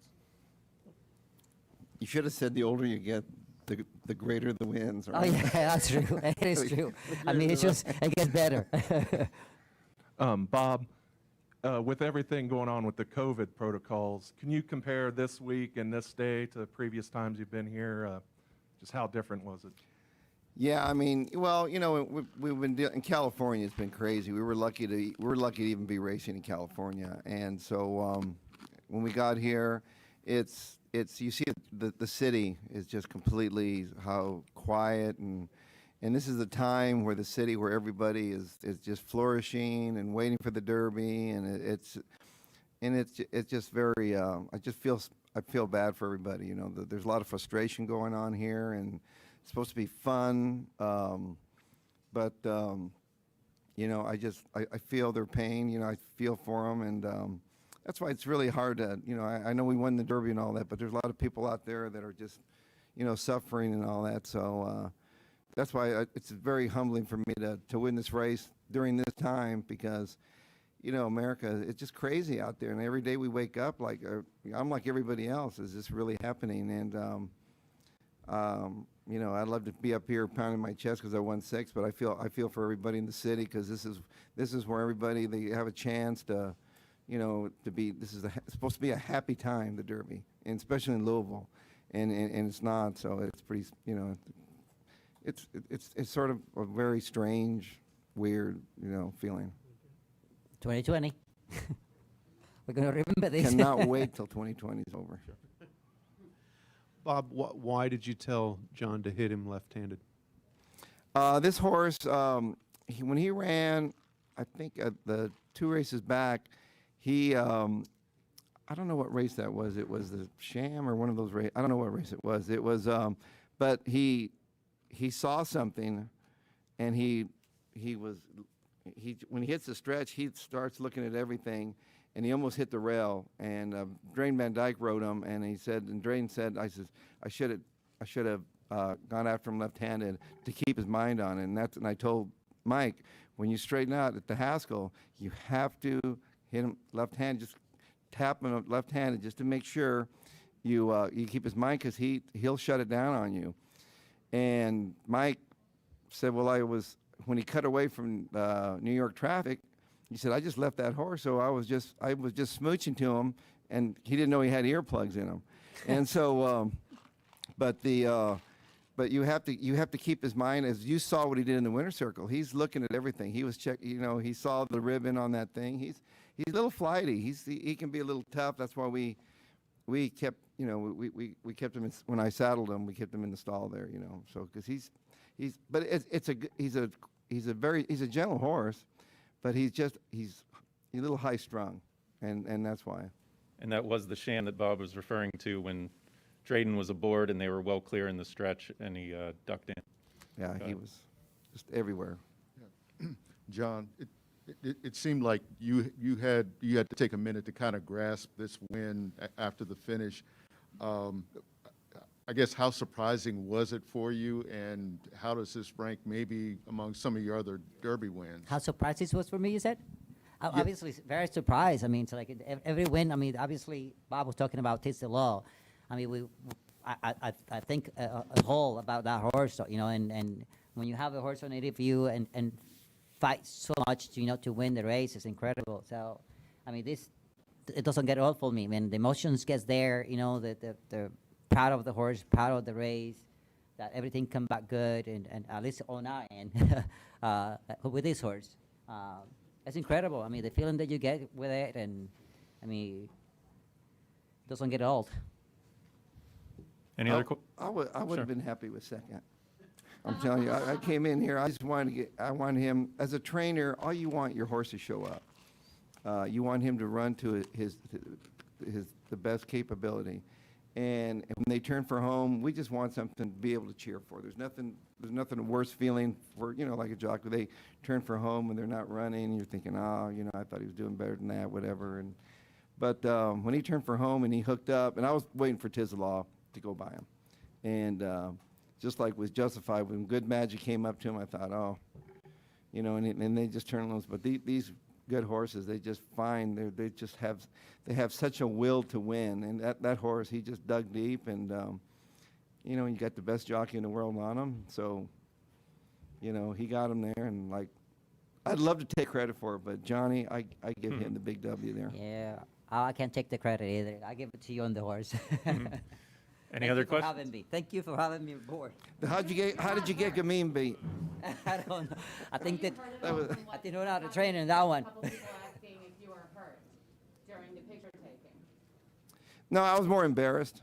You should have said the older you get, the greater the wins. Oh, yeah, that's true. It is true. I mean, it gets better. Bob, with everything going on with the COVID protocols, can you compare this week and this day to previous times you've been here? Just how different was it? Yeah, I mean, well, we've been in California. It's been crazy. We were lucky to even be racing in California, and so when we got here, it's you see the city is just completely how quiet, and this is the time where the city where everybody is just flourishing and waiting for the Derby, and it's just very I feel bad for everybody. There's a lot of frustration going on here, and it's supposed to be fun, but I feel their pain. I feel for them, and that's why it's really hard to, I know we won the Derby and all that, but there's a lot of people out there that are just, suffering and all that. So that's why it's very humbling for me to win this race during this time because, America, it's just crazy out there. And every day we wake up like, I'm like everybody else. Is this really happening? And, I'd love to be up here pounding my chest because I won 6, but I feel for everybody in the city because this is where they have a chance to, to be. This is supposed to be a happy time, the Derby, and especially in Louisville, and it's not. So it's pretty, it's sort of a very strange, weird, feeling. 2020. We're going to remember this. Cannot wait till 2020 is over. Bob, why did you tell John to hit him left-handed? This horse, when he ran, I think the 2 races back, he, I don't know what race that was. It was the Sham or one of those races. I don't know what race it was. It was, but he saw something, and when he hits the stretch, he starts looking at everything, and he almost hit the rail. And Drain Van Dyke rode him, and he said, and Drain said, I should have gone after him left-handed to keep his mind on it. And I told Mike, when you straighten out at the Haskell, you have to hit him left-handed, just tap him left-handed, just to make sure you keep his mind, because he'll shut it down on you. And Mike said, well, when he cut away from New York traffic, he said, I just left that horse, so I was just smooching to him, and he didn't know he had earplugs in him. And so, but you have to keep his mind, as you saw what he did in the winter circle. He's looking at everything. He was he saw the ribbon on that thing. He's a little flighty. He can be a little tough. That's why we kept we kept him when I saddled him. We kept him in the stall there. So because he's a gentle horse, but he's a little high strung, and that's why. And that was the Sham that Bob was referring to when Drayden was aboard and they were well clear in the stretch and he ducked in. Yeah, he was just everywhere. John, it seemed like you had to take a minute to kind of grasp this win after the finish. I guess how surprising was it for you, and how does this rank maybe among some of your other Derby wins? How surprised this was for me, you said? Obviously, very surprised. I mean, so like every win, I mean, obviously, Bob was talking about Tis the Law. I mean, I think a whole about that horse, and when you have a horse on native view and fight so much to win the race, is incredible. So, I mean, it doesn't get old for me. I mean, the emotions gets there, the proud of the horse, proud of the race, that everything come back good, and at least on our end with this horse. It's incredible. I mean, the feeling that you get with it, and I mean, it doesn't get old. Any other I would Sure. have been happy with second. I'm telling you, I came in here, I just wanted I want him, as a trainer, all you want your horse to show up. You want him to run to the best capability. And when they turn for home, we just want something to be able to cheer for. There's nothing worse feeling for, like a jockey. They turn for home and they're not running, and you're thinking, I thought he was doing better than that, whatever. But when he turned for home and he hooked up, and I was waiting for Tis the Law to go by him. And just like was Justified, when Good Magic came up to him, I thought, and they just turn loose. But these good horses, they just find they have such a will to win. And that horse, he just dug deep, and you got the best jockey in the world on him. So he got him there, and I'd love to take credit for it, but Johnny, I give him the big W there. Yeah, I can't take the credit either. I give it to you on the horse. Any other questions? Having me. Thank you for having me aboard. How did you get Gamine beat? I don't know. I think that I didn't know how to train in that one. A couple people asking if you were hurt during the picture taking. No, I was more embarrassed,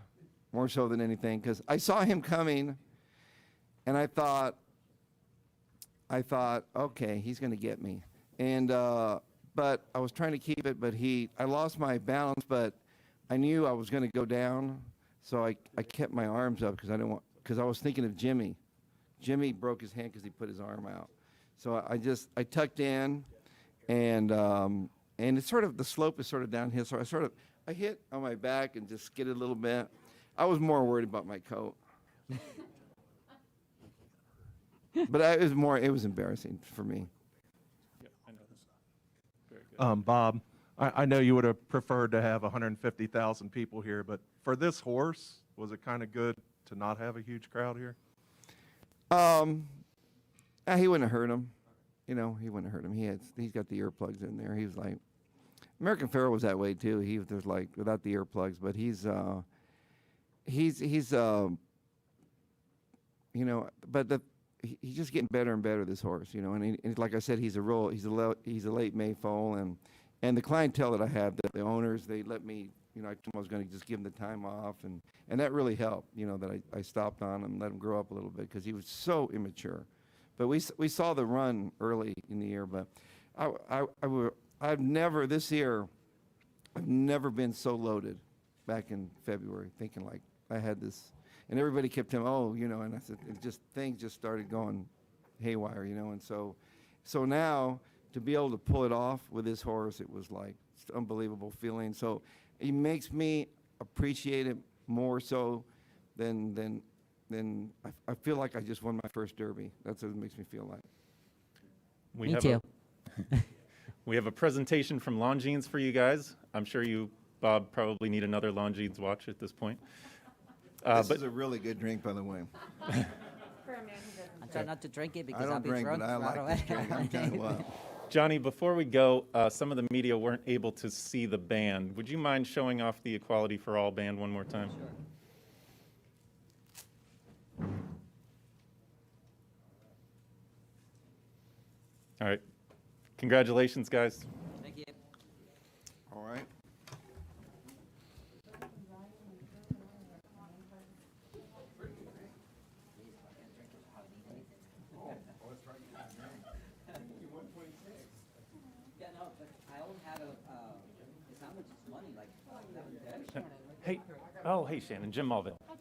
more so than anything, because I saw him coming, and I thought, okay, he's going to get me. And but I was trying to keep it, but I lost my balance, but I knew I was going to go down, so I kept my arms up because I was thinking of Jimmy. Jimmy broke his hand because he put his arm out. So I tucked in, and and it's the slope is sort of downhill. So I hit on my back and just skidded a little bit. I was more worried about my coat. But it was embarrassing for me. Yeah, I know this. Very good. Bob, I know you would have preferred to have 150,000 people here, but for this horse, was it kind of good to not have a huge crowd here? He wouldn't have hurt him. He wouldn't have hurt him. He's got the earplugs in there. He was like, American Pharoah was that way too. He was like without the earplugs, but he's he's just getting better and better, this horse, and like I said, he's a late May foal, and the clientele that I have, the owners, they let me, I told them I was going to just give him the time off, and that really helped, that I stopped on him, let him grow up a little bit, because he was so immature. But we saw the run early in the year, but I've never been so loaded back in February, thinking like I had this. And everybody kept telling me, and I said, things just started going haywire, and so now to be able to pull it off with this horse, it was like it's an unbelievable feeling. So it makes me appreciate it more so than I feel like I just won my first Derby. That's what it makes me feel like. Me too. We have a presentation from Longines for you guys. I'm sure you, Bob, probably need another Longines watch at this point. This is a really good drink, by the way. I try not to drink it because I I'll don't be drink, drunk but I right like this away. drink. I'm telling you what. Johnny, before we go, some of the media weren't able to see the band. Would you mind showing off the Equality for All band one more time? Sure. All right. Congratulations, guys. Thank you. All right. Yeah, no, but I don't have it's not much money, like, Hey, hey, Shannon, Jim Mulville. Hi,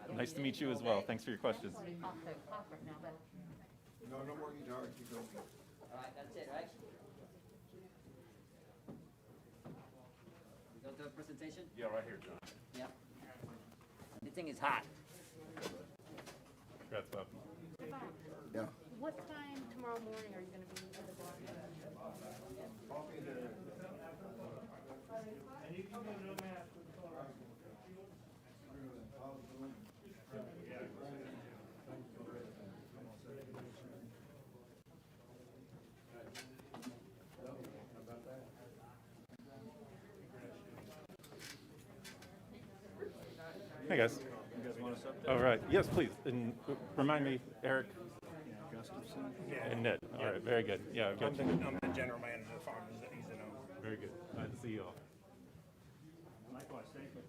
Jim. Nice to meet you as well. Thanks for your questions. Off the clock right now, but No more guitar. Keep going. all right, that's it, right? We go to the presentation? Yeah, right here, John. Yeah. This thing is hot. Congrats, Bob. Yeah. what time tomorrow morning are you gonna be at the bar? Hey, guys. All right. Yes, please. And remind me, Eric and Ned. All right. Very good. Yeah. I'm the general manager of the farm. He's the owner. Very good. Glad to see you all. Likewise, thank you.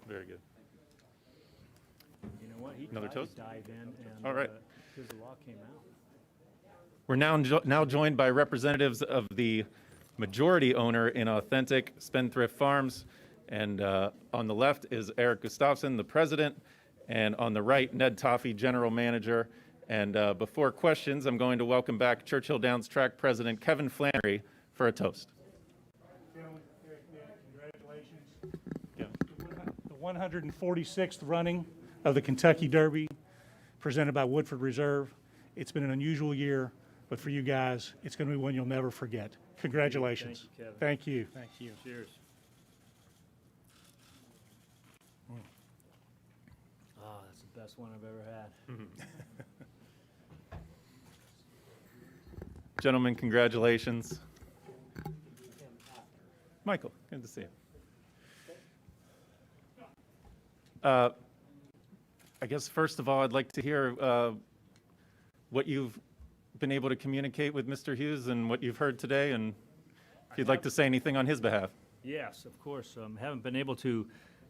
Very good. You know what? He Another tried to toast? dive in and All right. his law came out. We're now joined by representatives of the majority owner in Authentic, Spendthrift Farms. And on the left is Eric Gustafson, the president. And on the right, Ned Toffee, general manager. And before questions, I'm going to welcome back Churchill Downs track president Kevin Flannery for a toast. Gentlemen, Eric, Ned, congratulations. Yeah. The 146th running of the Kentucky Derby presented by Woodford Reserve. It's been an unusual year, but for you guys, it's going to be one you'll never forget. Congratulations. Thank you, Kevin. Thank you. Thank you. Cheers. Oh, that's the best one I've ever had. Gentlemen, congratulations. Michael, good to see you. I guess first of all, I'd like to hear what you've been able to communicate with Mr. Hughes and what you've heard today, and if you'd like to say anything on his behalf. Yes, of course. Haven't been able to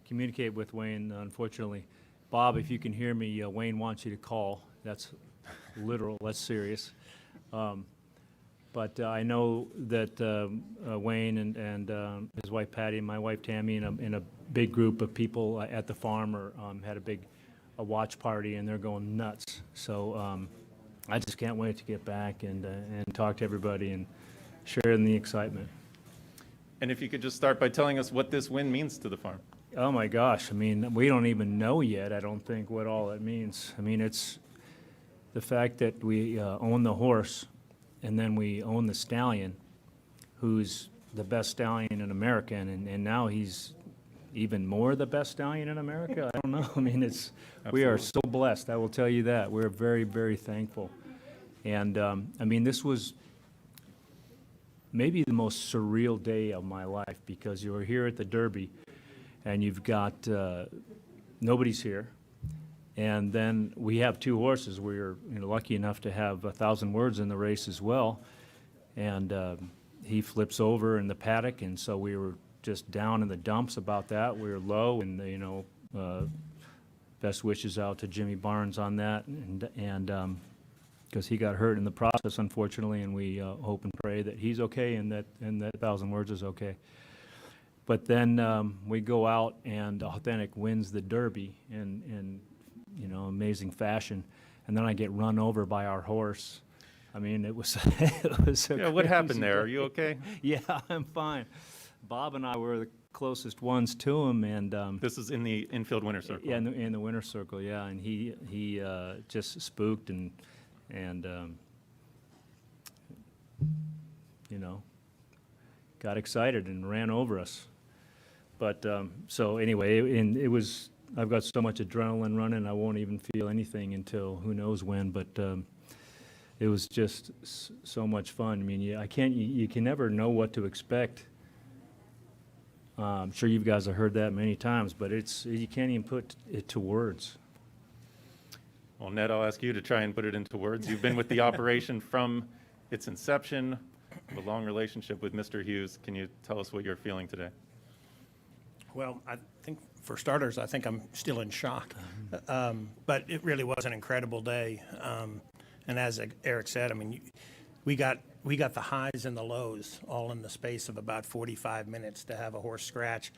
communicate with Wayne, unfortunately. Bob, if you can hear me, Wayne wants you to call. That's literal, that's serious. But I know that Wayne and his wife Patty and my wife Tammy and a big group of people at the farm had a watch party, and they're going nuts. So I just can't wait to get back and talk to everybody and share in the excitement. And if you could just start by telling us what this win means to the farm. Oh my gosh, I mean, we don't even know yet, I don't think, what all it means. I mean, it's the fact that we own the horse, and then we own the stallion, who's the best stallion in America, and now he's even more the best stallion in America. I don't know. I mean, we are so blessed, I will tell you that. We're very, very thankful. And I mean, this was maybe the most surreal day of my life, because you were here at the Derby, and you've got nobody's here. And then we have two horses. We're lucky enough to have 1,000 words in the race as well. And he flips over in the paddock, and so we were just down in the dumps about that. We were low, and best wishes out to Jimmy Barnes on that, and because he got hurt in the process, unfortunately, and we hope and pray that he's okay and that 1,000 words is okay. But then we go out, and Authentic wins the Derby in amazing fashion, and then I get run over by our horse. I mean, it was it was a What happened crazy there? Are day. you okay? Yeah, I'm fine. Bob and I were the closest ones to him, and This is in the infield winner circle. yeah, in the winner's circle, yeah, and he just spooked and got excited and ran over us. But so anyway, it was. I've got so much adrenaline running, I won't even feel anything until who knows when. But it was just so much fun. I mean, you can never know what to expect. I'm sure you guys have heard that many times, but you can't even put it to words. Well, Ned, I'll ask you to try and put it into words. You've been with the operation from its inception, a long relationship with Mr. Hughes. Can you tell us what you're feeling today? Well, I think for starters, I think I'm still in shock. But it really was an incredible day. And as Eric said, I mean, we got the highs and the lows all in the space of about 45 minutes to have a horse scratch.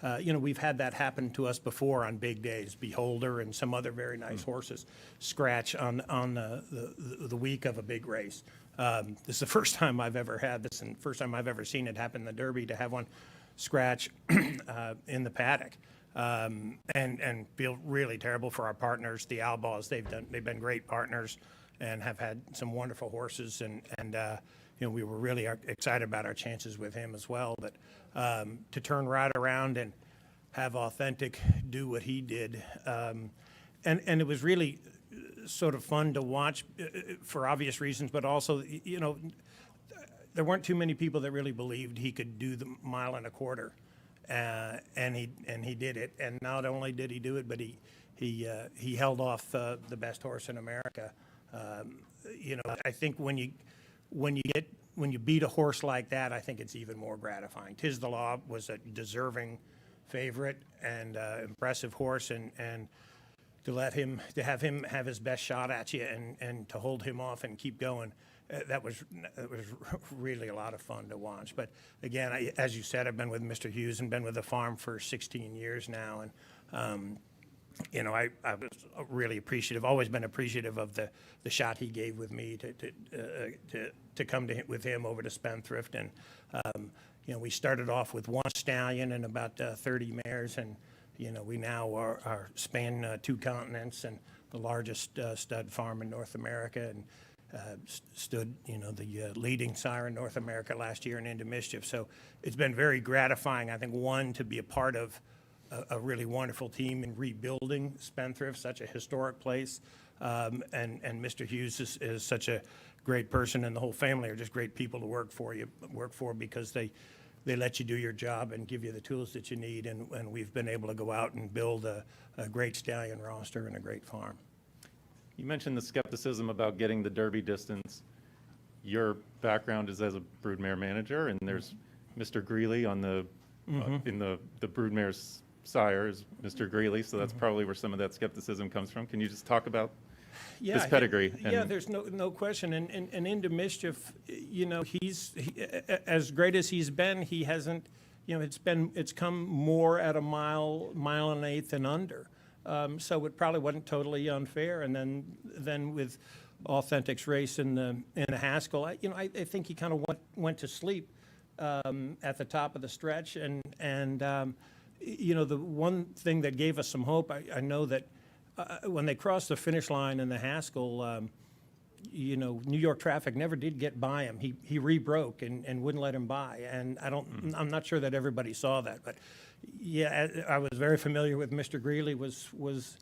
We've had that happen to us before on big days. Beholder and some other very nice horses scratch on the week of a big race. This is the first time I've ever had this, and first time I've ever seen it happen in the Derby, to have one scratch in the paddock, and feel really terrible for our partners, the Albaws. They've been great partners and have had some wonderful horses, and we were really excited about our chances with him as well. But to turn right around and have Authentic do what he did, and it was really sort of fun to watch for obvious reasons, but also, there weren't too many people that really believed he could do the 1.25 miles, and he did it. And not only did he do it, but he held off the best horse in America. I think when you beat a horse like that, I think it's even more gratifying. Tiz the Law was a deserving favorite and impressive horse, and to have him have his best shot at you and to hold him off and keep going. That was really a lot of fun to watch. But again, as you said, I've been with Mr. Hughes and been with the farm for 16 years now, and I was really appreciative. Always been appreciative of the shot he gave with me to come with him over to Spendthrift, and we started off with one stallion and about 30 mares, and we now are span 2 continents and the largest stud farm in North America, and stood, the leading sire in North America last year and into Mischief. So it's been very gratifying, I think, one, to be a part of a really wonderful team in rebuilding Spendthrift, such a historic place. And Mr. Hughes is such a great person, and the whole family are just great people to work for because they let you do your job and give you the tools that you need. And we've been able to go out and build a great stallion roster and a great farm. You mentioned the skepticism about getting the Derby distance. Your background is as a broodmare manager, and there's Mr. Greeley on the in the broodmare's sire is Mr. Greeley, so that's probably where some of that skepticism comes from. Can you just talk about this pedigree? Yeah, there's no question. And into mischief, you know, as great as he's been, he hasn't, you know, it's come more at a mile and an eighth and under. So it probably wasn't totally unfair. And then with Authentics race in the Haskell, I think he kind of went to sleep at the top of the stretch. And you know, the one thing that gave us some hope, I know that when they crossed the finish line in the Haskell, you know, New York traffic never did get by him. He rebroke and wouldn't let him by. And I'm not sure that everybody saw that, but yeah, I was very familiar with Mr. Greeley. Was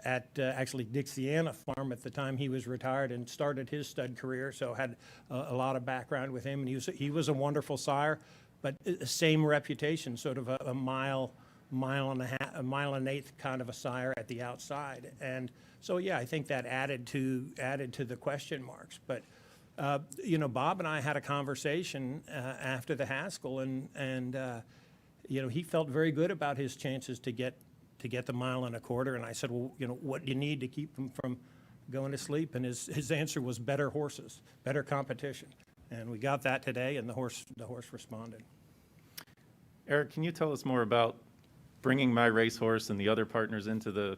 at actually Dixiana Farm at the time he was retired and started his stud career, so had a lot of background with him. And he was a wonderful sire, but same reputation, sort of a mile and an eighth kind of a sire at the outside. And so yeah, I think that added to the question marks. But you know, Bob and I had a conversation after the Haskell, and you know, he felt very good about his chances to get the mile and a quarter. And I said, well, you know, what do you need to keep them from going to sleep? And his answer was better horses, better competition. And we got that today, and the horse responded. Eric, can you tell us more about bringing MyRacehorse and the other partners into the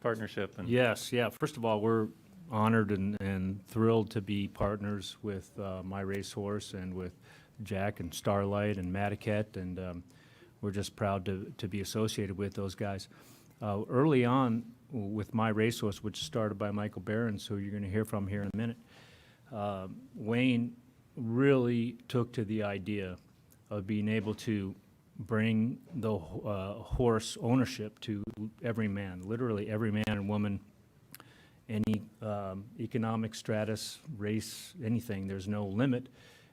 partnership? Yes, yeah. First of all, we're honored and thrilled to be partners with MyRacehorse and with Jack and Starlight and Matiquette, and we're just proud to be associated with those guys. Early on with MyRacehorse, which started by Michael Behrens, who you're going to hear from here in a minute, Wayne really took to the idea of being able to bring the horse ownership to every man, literally every man and woman, any economic stratus, race, anything. There's no limit,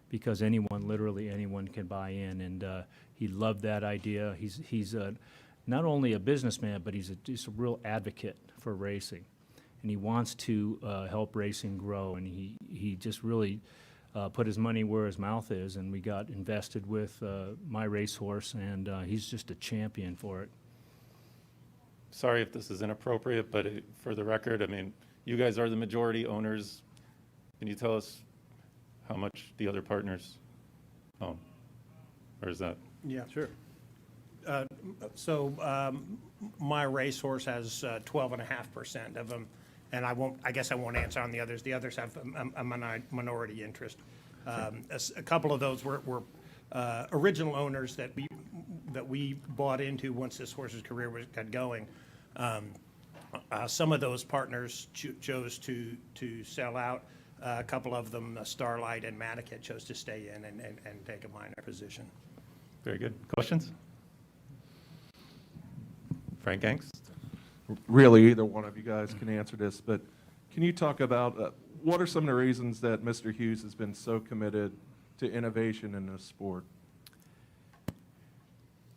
because literally anyone can buy in, and he loved that idea. He's not only a businessman, but he's a real advocate for racing, and he wants to help racing grow, and he just really put his money where his mouth is, and we got invested with MyRacehorse, and he's just a champion for it. Sorry if this is inappropriate, but for the record, I mean, you guys are the majority owners. Can you tell us how much the other partners own? Or is that? Yeah, sure. So MyRacehorse has 12.5% of them, and I guess I won't answer on the others. The others have a minority interest. A couple of those were original owners that we bought into once this horse's career got going. Some of those partners chose to sell out. A couple of them, Starlight and Matiquette, chose to stay in and take a minor position. Very good. Questions? Frank Angst? Really, either one of you guys can answer this, but can you talk about what are some of the reasons that Mr. Hughes has been so committed to innovation in this sport?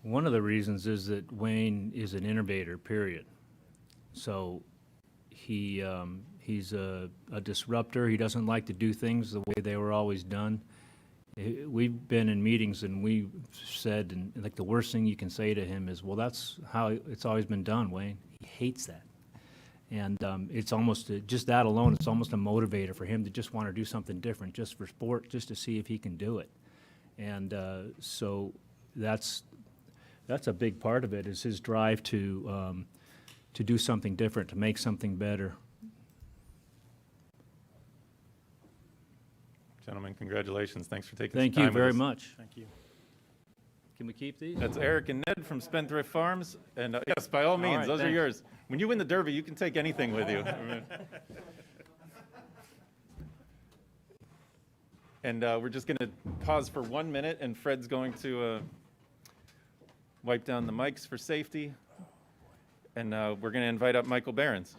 One of the reasons is that Wayne is an innovator, period. So he's a disruptor. He doesn't like to do things the way they were always done. We've been in meetings and we've said, and like the worst thing you can say to him is, well, that's how it's always been done, Wayne. He hates that. And it's almost, just that alone, it's almost a motivator for him to just want to do something different, just for sport, just to see if he can do it. And so that's a big part of it, is his drive to do something different, to make something better. Gentlemen, congratulations. Thanks for taking some Thank time you with very us. much. Thank you. Can we keep these? That's Eric and Ned from Spendthrift Farms. And yes, by all means, right, those are thanks. yours. When you win the Derby, you can take anything with you. And we're just going to pause for 1 minute, and Fred's going to wipe down the mics for safety. And we're going to invite up Michael Behrens.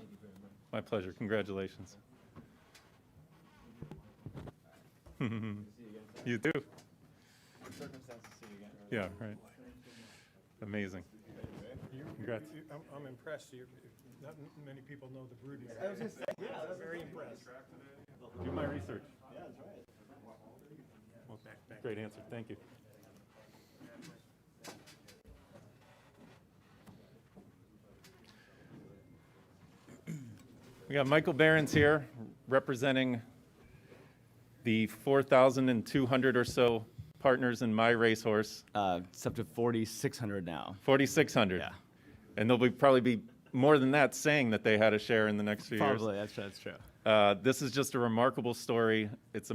My pleasure. Congratulations. You too. Yeah, right. Amazing. Congrats. I'm impressed. Not many people know the brooding. I was just saying, yeah, that's very impressed. Do my research. Yeah, that's right. Great answer. Thank you. We got Michael Behrens here representing the 4,200 or so partners in MyRacehorse. It's up to 4,600 now. 4,600. Yeah. And there'll probably be more than that saying that they had a share in the next few years. Probably, that's true. This is just a remarkable story. It's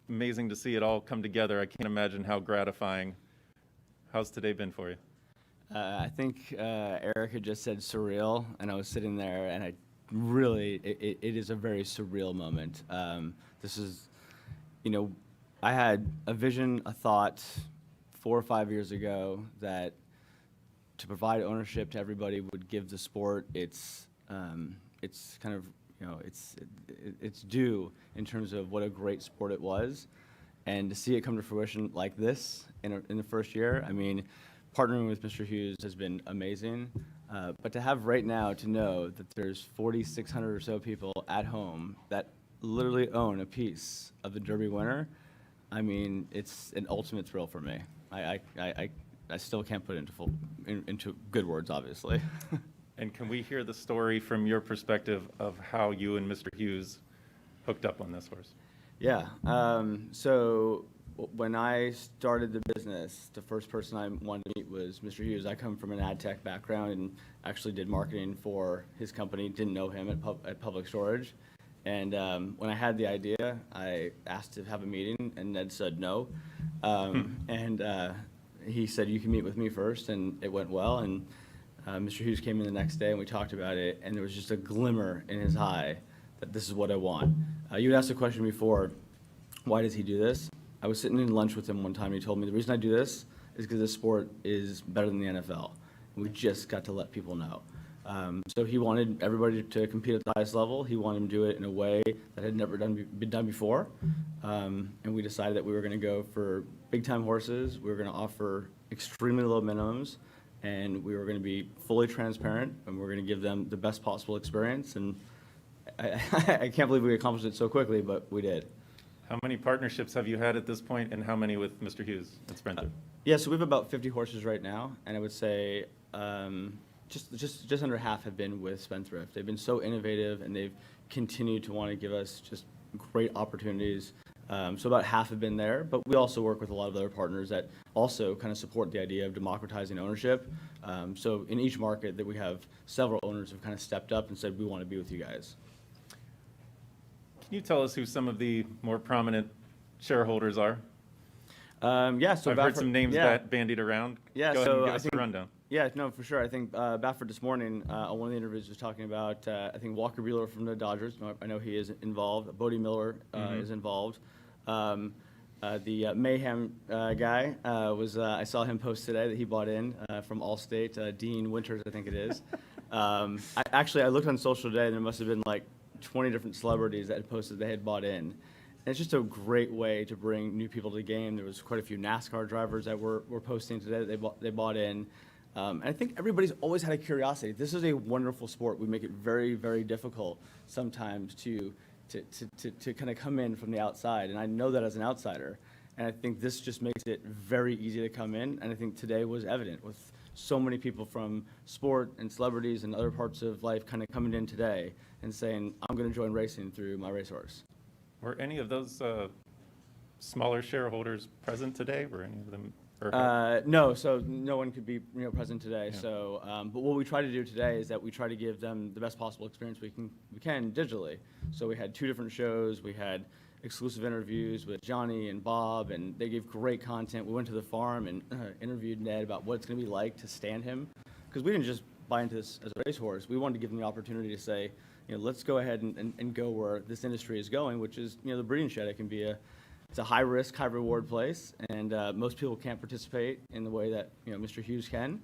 amazing to see it all come together. I can't imagine how gratifying. How's today been for you? I think Eric had just said surreal, and I was sitting there, and it is a very surreal moment. This is, I had a vision, a thought 4 or 5 years ago that to provide ownership to everybody would give the sport its kind of, it's due in terms of what a great sport it was. And to see it come to fruition like this in the first year, I mean, partnering with Mr. Hughes has been amazing. But to have right now to know that there's 4,600 or so people at home that literally own a piece of the Derby winner, I mean, it's an ultimate thrill for me. I still can't put it into good words, obviously. And can we hear the story from your perspective of how you and Mr. Hughes hooked up on this horse? Yeah. So when I started the business, the first person I wanted to meet was Mr. Hughes. I come from an ad tech background and actually did marketing for his company. Didn't know him at Public Storage. And when I had the idea, I asked to have a meeting, and Ned said no. And he said, you can meet with me first, and it went well. And Mr. Hughes came in the next day, and we talked about it, and there was just a glimmer in his eye that this is what I want. You had asked a question before, why does he do this? I was sitting in lunch with him one time, and he told me the reason I do this is because this sport is better than the NFL. And we just got to let people know. So he wanted everybody to compete at the highest level. He wanted to do it in a way that had never been done before. And we decided that we were going to go for big-time horses. We were going to offer extremely low minimums, and we were going to be fully transparent, and we were going to give them the best possible experience. And I can't believe we accomplished it so quickly, but we did. How many partnerships have you had at this point, and how many with Mr. Hughes at Spendthrift? Yeah, so we have about 50 horses right now, and I would say just under half have been with Spendthrift. They've been so innovative, and they've continued to want to give us just great opportunities. So about half have been there, but we also work with a lot of other partners that also kind of support the idea of democratizing ownership. So in each market that we have several owners who've kind of stepped up and said, we want to be with you guys. Can you tell us who some of the more prominent shareholders are? Yeah, so I've heard some names bandied around. Yeah, Go ahead so and give I us think, a rundown. Yeah, no, for sure. I think Baffert this morning on one of the interviews was talking about, I think Walker Buehler from the Dodgers. I know he is involved. Bodie Miller is involved. The Mayhem guy I saw him post today that he bought in from Allstate. Dean Winters, I think it is. I looked on social today, and there must have been like 20 different celebrities that had posted they had bought in. And it's just a great way to bring new people to the game. There was quite a few NASCAR drivers that were posting today that they bought in. And I think everybody's always had a curiosity. This is a wonderful sport. We make it very, very difficult sometimes to kind of come in from the outside. And I know that as an outsider. And I think this just makes it very easy to come in. And I think today was evident with so many people from sport and celebrities and other parts of life kind of coming in today and saying, I'm going to join racing through MyRacehorse. Were any of those smaller shareholders present today? Were any of them? No, so no one could be present today. Yeah. So, but what we try to do today is that we try to give them the best possible experience we can digitally. So we had 2 different shows. We had exclusive interviews with Johnny and Bob, and they gave great content. We went to the farm and interviewed Ned about what it's going to be like to stand him, because we didn't just buy into this as a racehorse. We wanted to give them the opportunity to say, let's go ahead and go where this industry is going, which is, the breeding shed. It can be it's a high risk, high reward place, and most people can't participate in the way that Mr. Hughes can.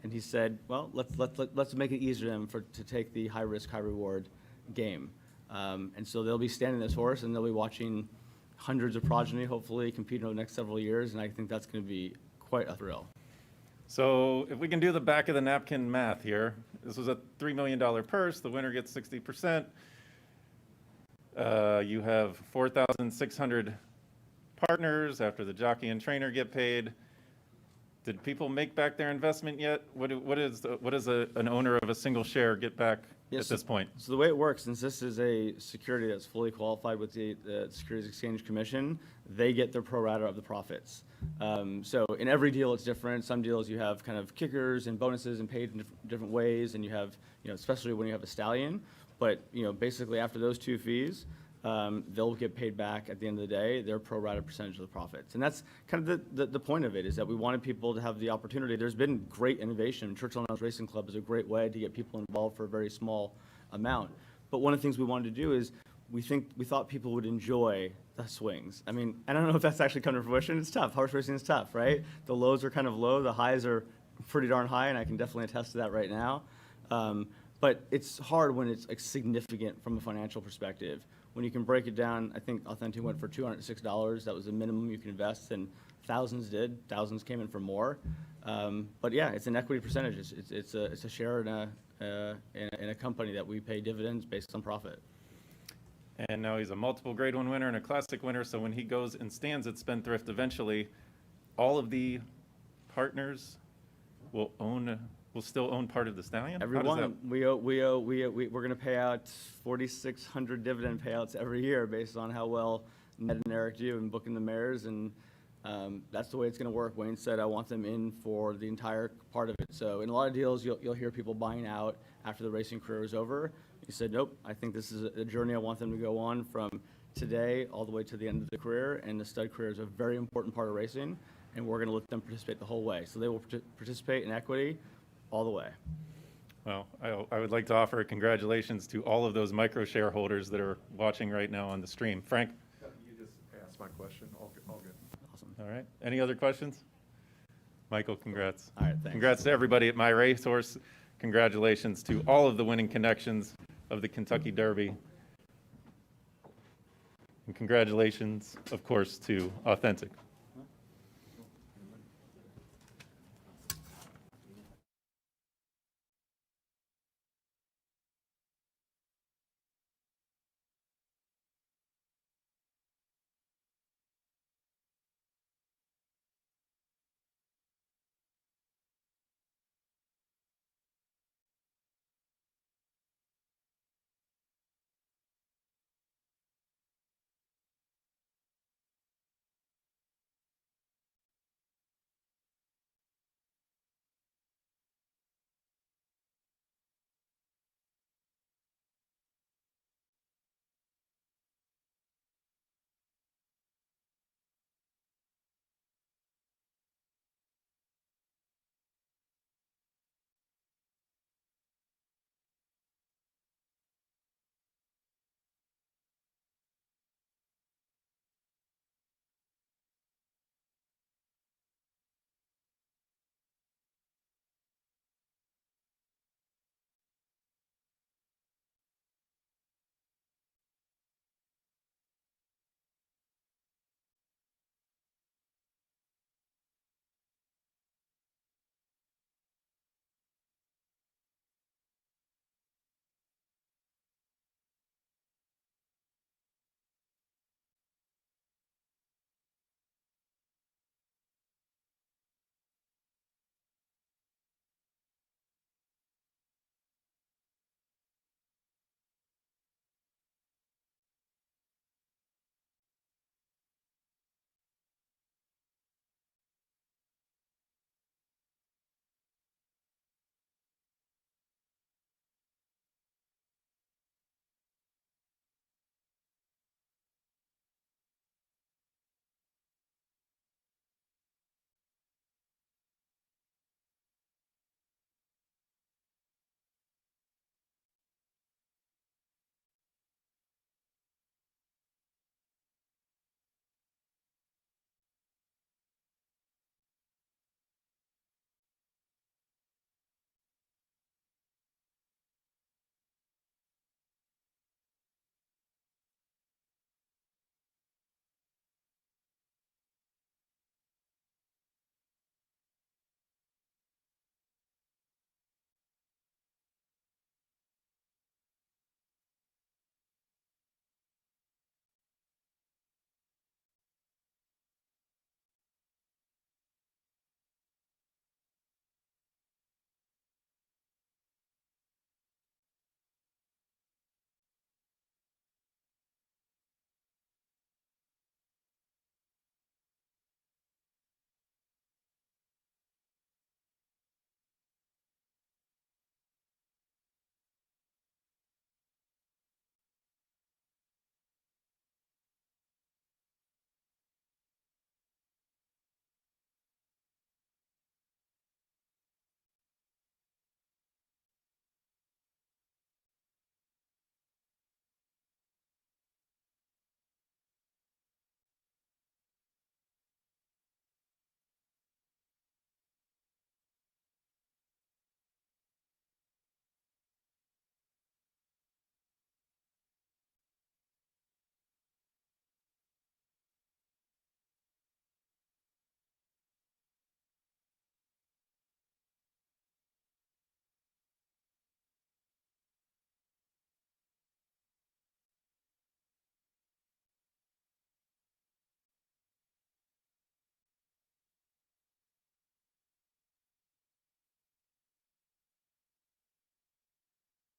And he said, well, let's make it easier for them to take the high risk, high reward game. And so they'll be standing this horse, and they'll be watching hundreds of progeny, hopefully, competing over the next several years, and I think that's going to be quite a thrill. So if we can do the back of the napkin math here, this was a $3 million purse. The winner gets 60%. You have 4,600 partners after the jockey and trainer get paid. Did people make back their investment yet? What does an owner of a single share get back at this point? So the way it works, since this is a security that's fully qualified with the Securities Exchange Commission, they get their pro rata of the profits. So in every deal, it's different. Some deals you have kind of kickers and bonuses and paid in different ways, and you have, especially when you have a stallion. But, basically after those two fees, they'll get paid back at the end of the day, their pro rata percentage of the profits. And that's kind of the point of it, is that we wanted people to have the opportunity. There's been great innovation. Churchill Downs Racing Club is a great way to get people involved for a very small amount. But one of the things we wanted to do is we thought people would enjoy the swings. I mean, I don't know if that's actually come to fruition. It's tough. Horse racing is tough, right? The lows are kind of low. The highs are pretty darn high, and I can definitely attest to that right now. But it's hard when it's significant from a financial perspective. When you can break it down, I think Authentic went for $206. That was the minimum you can invest, and thousands did. Thousands came in for more. But yeah, it's an equity percentage. It's a share in a company that we pay dividends based on profit. And now he's a multiple Grade 1 winner and a Classic winner, so when he goes and stands at Spendthrift eventually, all of the partners will still own part of the stallion? Everyone, we're going to pay out 4,600 dividend payouts every year based on how well Ned and Eric do in booking the mares, and that's the way it's going to work. Wayne said, I want them in for the entire part of it. So in a lot of deals, you'll hear people buying out after the racing career is over. He said, nope, I think this is a journey I want them to go on from today all the way to the end of the career, and the stud career is a very important part of racing, and we're going to let them participate the whole way. So they will participate in equity all the way. Well, I would like to offer congratulations to all of those micro shareholders that are watching right now on the stream. Frank? You just asked my question. All good. Awesome. All right. Any other questions? Michael, congrats. All right, thanks. Congrats to everybody at MyRacehorse. Congratulations to all of the winning connections of the Kentucky Derby. And congratulations, of course, to Authentic.